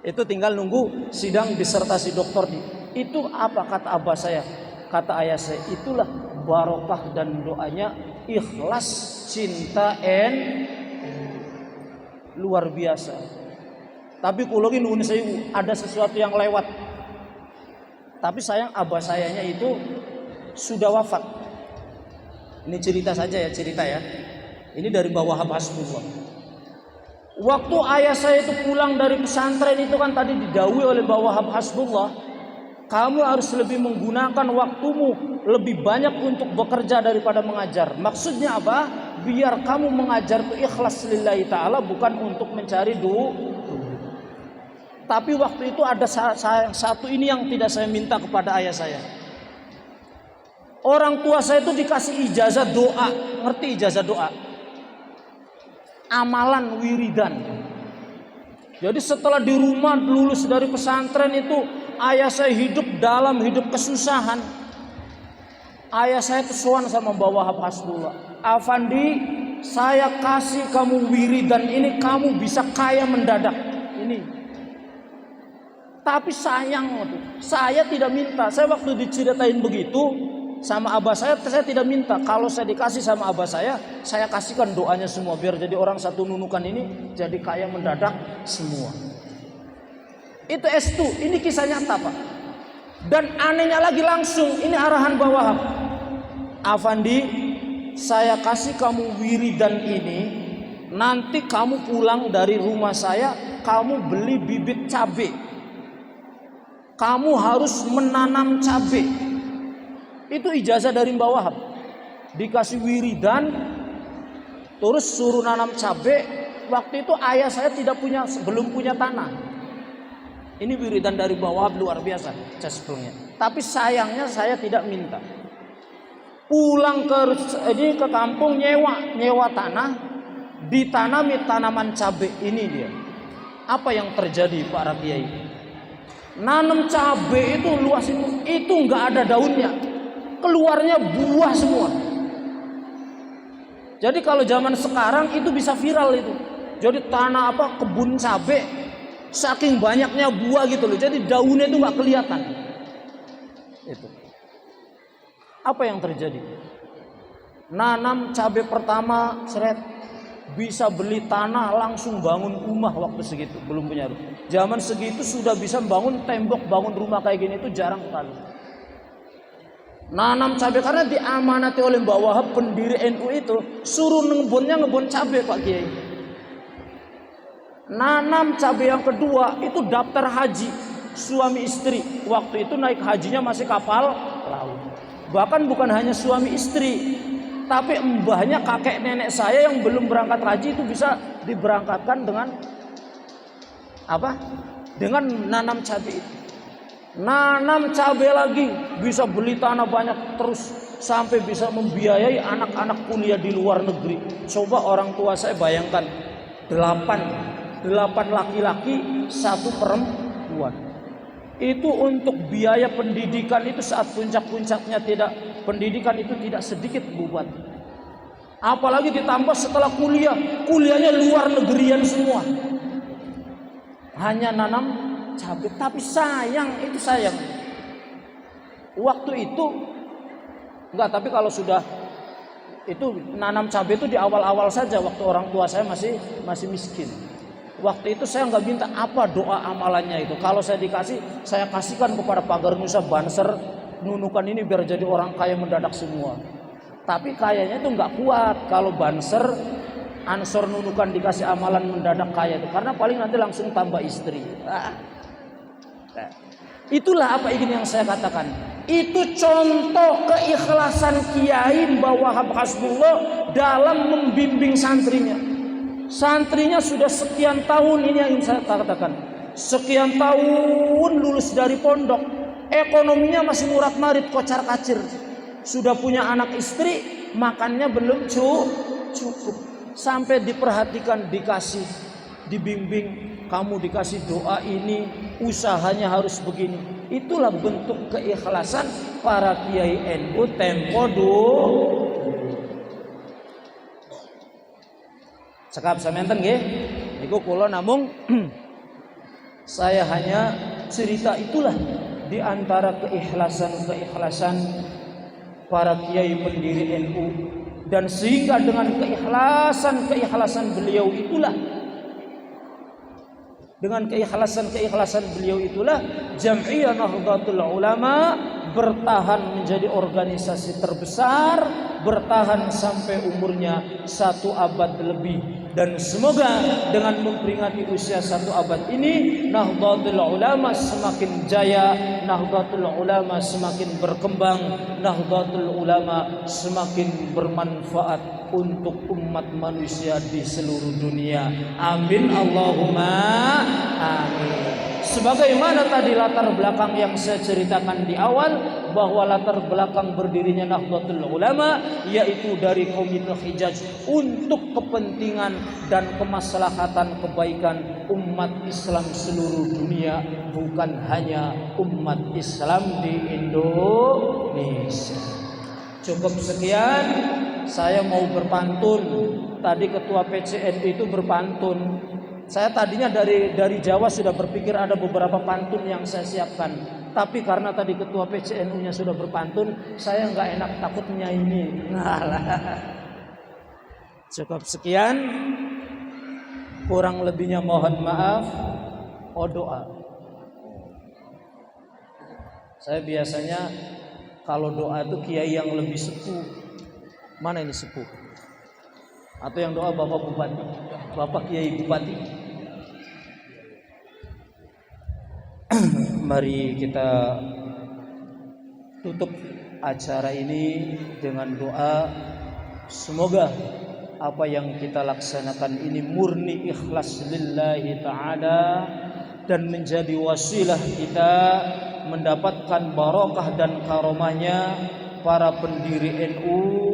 Itu tinggal nunggu sidang disertasi doktor. Itu apa kata abah saya, kata ayah saya, itulah barokah dan doanya ikhlas cinta NU. luar biasa. Tapi kulo ki nuwun sewu, ada sesuatu yang lewat. Tapi sayang abah sayanya itu sudah wafat. Ini cerita saja ya, cerita ya. Ini dari Mbah Wahab Hasbullah. Waktu ayah saya itu pulang dari pesantren itu kan tadi didhawuhi oleh Mbah Wahab Hasbullah, kamu harus lebih menggunakan waktumu lebih banyak untuk bekerja daripada mengajar. Maksudnya apa? Biar kamu mengajar itu ikhlas lillahi ta'ala, bukan untuk mencari duit. Tapi waktu itu ada satu ini yang tidak saya minta kepada ayah saya. Orang tua saya itu dikasih ijazah doa. Ngerti ijazah doa? Amalan wiridan. Jadi setelah di rumah lulus dari pesantren itu, ayah saya hidup dalam hidup kesusahan. Ayah saya kesuwan sama Mbah Wahab Hasbullah. Afandi, saya kasih kamu wiridan ini, kamu bisa kaya mendadak. Ini. Tapi sayang, saya tidak minta. Saya waktu diceritain begitu sama abah saya tidak minta. Kalau saya dikasih sama abah saya kasihkan doanya semua biar jadi orang satu nunukan ini jadi kaya mendadak semua. Itu S2, ini kisah nyata Pak. Dan anehnya lagi langsung, ini arahan Mbah Wahab. Afandi, saya kasih kamu wiridan ini, nanti kamu pulang dari rumah saya, kamu beli bibit cabai. Kamu harus menanam cabai. Itu ijazah dari Mbah Wahab. Dikasih wiridan, terus suruh nanam cabai. Waktu itu ayah saya belum punya tanah. Ini wiridan dari Mbah Wahab luar biasa cesplungnya. Tapi sayangnya saya tidak minta. Pulang ke kampung nyewa tanah, ditanami tanaman cabai. Ini dia. Apa yang terjadi para kiai? Nanam cabai itu luas itu nggak ada daunnya. Keluarnya buah semua. Jadi kalau zaman sekarang itu bisa viral itu. Jadi tanah kebun cabai saking banyaknya buah gitu loh. Jadi daunnya itu nggak kelihatan. Itu. Apa yang terjadi? Nanam cabai pertama seret, bisa beli tanah langsung bangun rumah waktu segitu, belum punya rumah. Zaman segitu sudah bisa bangun tembok, bangun rumah kayak gini itu jarang sekali. Nanam cabai karena diamanati oleh Mbah Wahab pendiri NU itu, suruh ngebon cabai Pak Kiai. Nanam cabai yang kedua itu daftar haji suami istri. Waktu itu naik hajinya masih kapal laut. Bahkan bukan hanya suami istri, tapi mbahnya kakek nenek saya yang belum berangkat haji itu bisa diberangkatkan dengan apa? Dengan nanam cabai itu. Nanam cabai lagi, bisa beli tanah banyak terus sampai bisa membiayai anak-anak kuliah di luar negeri. Coba orang tua saya bayangkan 8 laki-laki 1 perempuan. Itu untuk biaya pendidikan itu saat puncak-puncaknya pendidikan itu tidak sedikit buat. Apalagi ditambah setelah kuliahnya luar negerian semua. Hanya nanam cabai, tapi sayang. Waktu itu enggak, tapi kalau sudah itu nanam cabai itu di awal-awal saja waktu orang tua saya masih miskin. Waktu itu saya nggak minta apa doa amalannya itu. Kalau saya dikasih, saya kasihkan kepada pagar Nusa Banser nunukan ini biar jadi orang kaya mendadak semua. Tapi kayaknya itu nggak kuat kalau Banser Ansor nunukan dikasih amalan mendadak kaya itu, karena paling nanti langsung tambah istri. Itulah apa ini yang saya katakan. Itu contoh keikhlasan Kiai Mbah Wahab Hasbullah dalam membimbing santrinya. Santrinya sudah sekian tahun, ini yang ingin saya katakan. Sekian tahun lulus dari pondok, ekonominya masih murat-marit, kocar-kacir. Sudah punya anak istri, makannya belum cukup. Sampai diperhatikan, dikasih, dibimbing, kamu dikasih doa ini, usahanya harus begini. Itulah bentuk keikhlasan para kiai NU tempo dulu. Cekap samenten nggih. Niku kula namung saya hanya cerita itulah di antara keikhlasan para kiai pendiri NU, dan sehingga dengan keikhlasan beliau itulah Dengan keikhlasan beliau itulah Jam'iyah Nahdlatul Ulama bertahan menjadi organisasi terbesar, bertahan sampai umurnya 1 abad lebih. Dan semoga dengan memperingati usia 1 abad ini, Nahdlatul Ulama semakin jaya, Nahdlatul Ulama semakin berkembang, Nahdlatul Ulama semakin bermanfaat untuk umat manusia di seluruh dunia. Amin Allahumma amin. Sebagaimana tadi latar belakang yang saya ceritakan di awal, bahwa latar belakang berdirinya Nahdlatul Ulama yaitu dari Komite Hijaz untuk kepentingan dan kemaslahatan kebaikan umat Islam seluruh dunia, bukan hanya umat Islam di Indonesia. Cukup sekian, saya mau berpantun. Tadi ketua PCNU itu berpantun. Saya tadinya dari Jawa sudah berpikir ada beberapa pantun yang saya siapkan, tapi karena tadi ketua PCNU-nya sudah berpantun, saya nggak enak takut nyanyi. Cukup sekian, kurang lebihnya mohon maaf. Doa. Saya biasanya kalau doa itu kiai yang lebih sepuh. Mana ini sepuh? Atau yang doa Bapak Bupati, Bapak Kiai Bupati. Mari kita tutup acara ini dengan doa. Semoga apa yang kita laksanakan ini murni ikhlas lillahi ta'ala dan menjadi wasilah kita mendapatkan barokah dan karomahnya para pendiri NU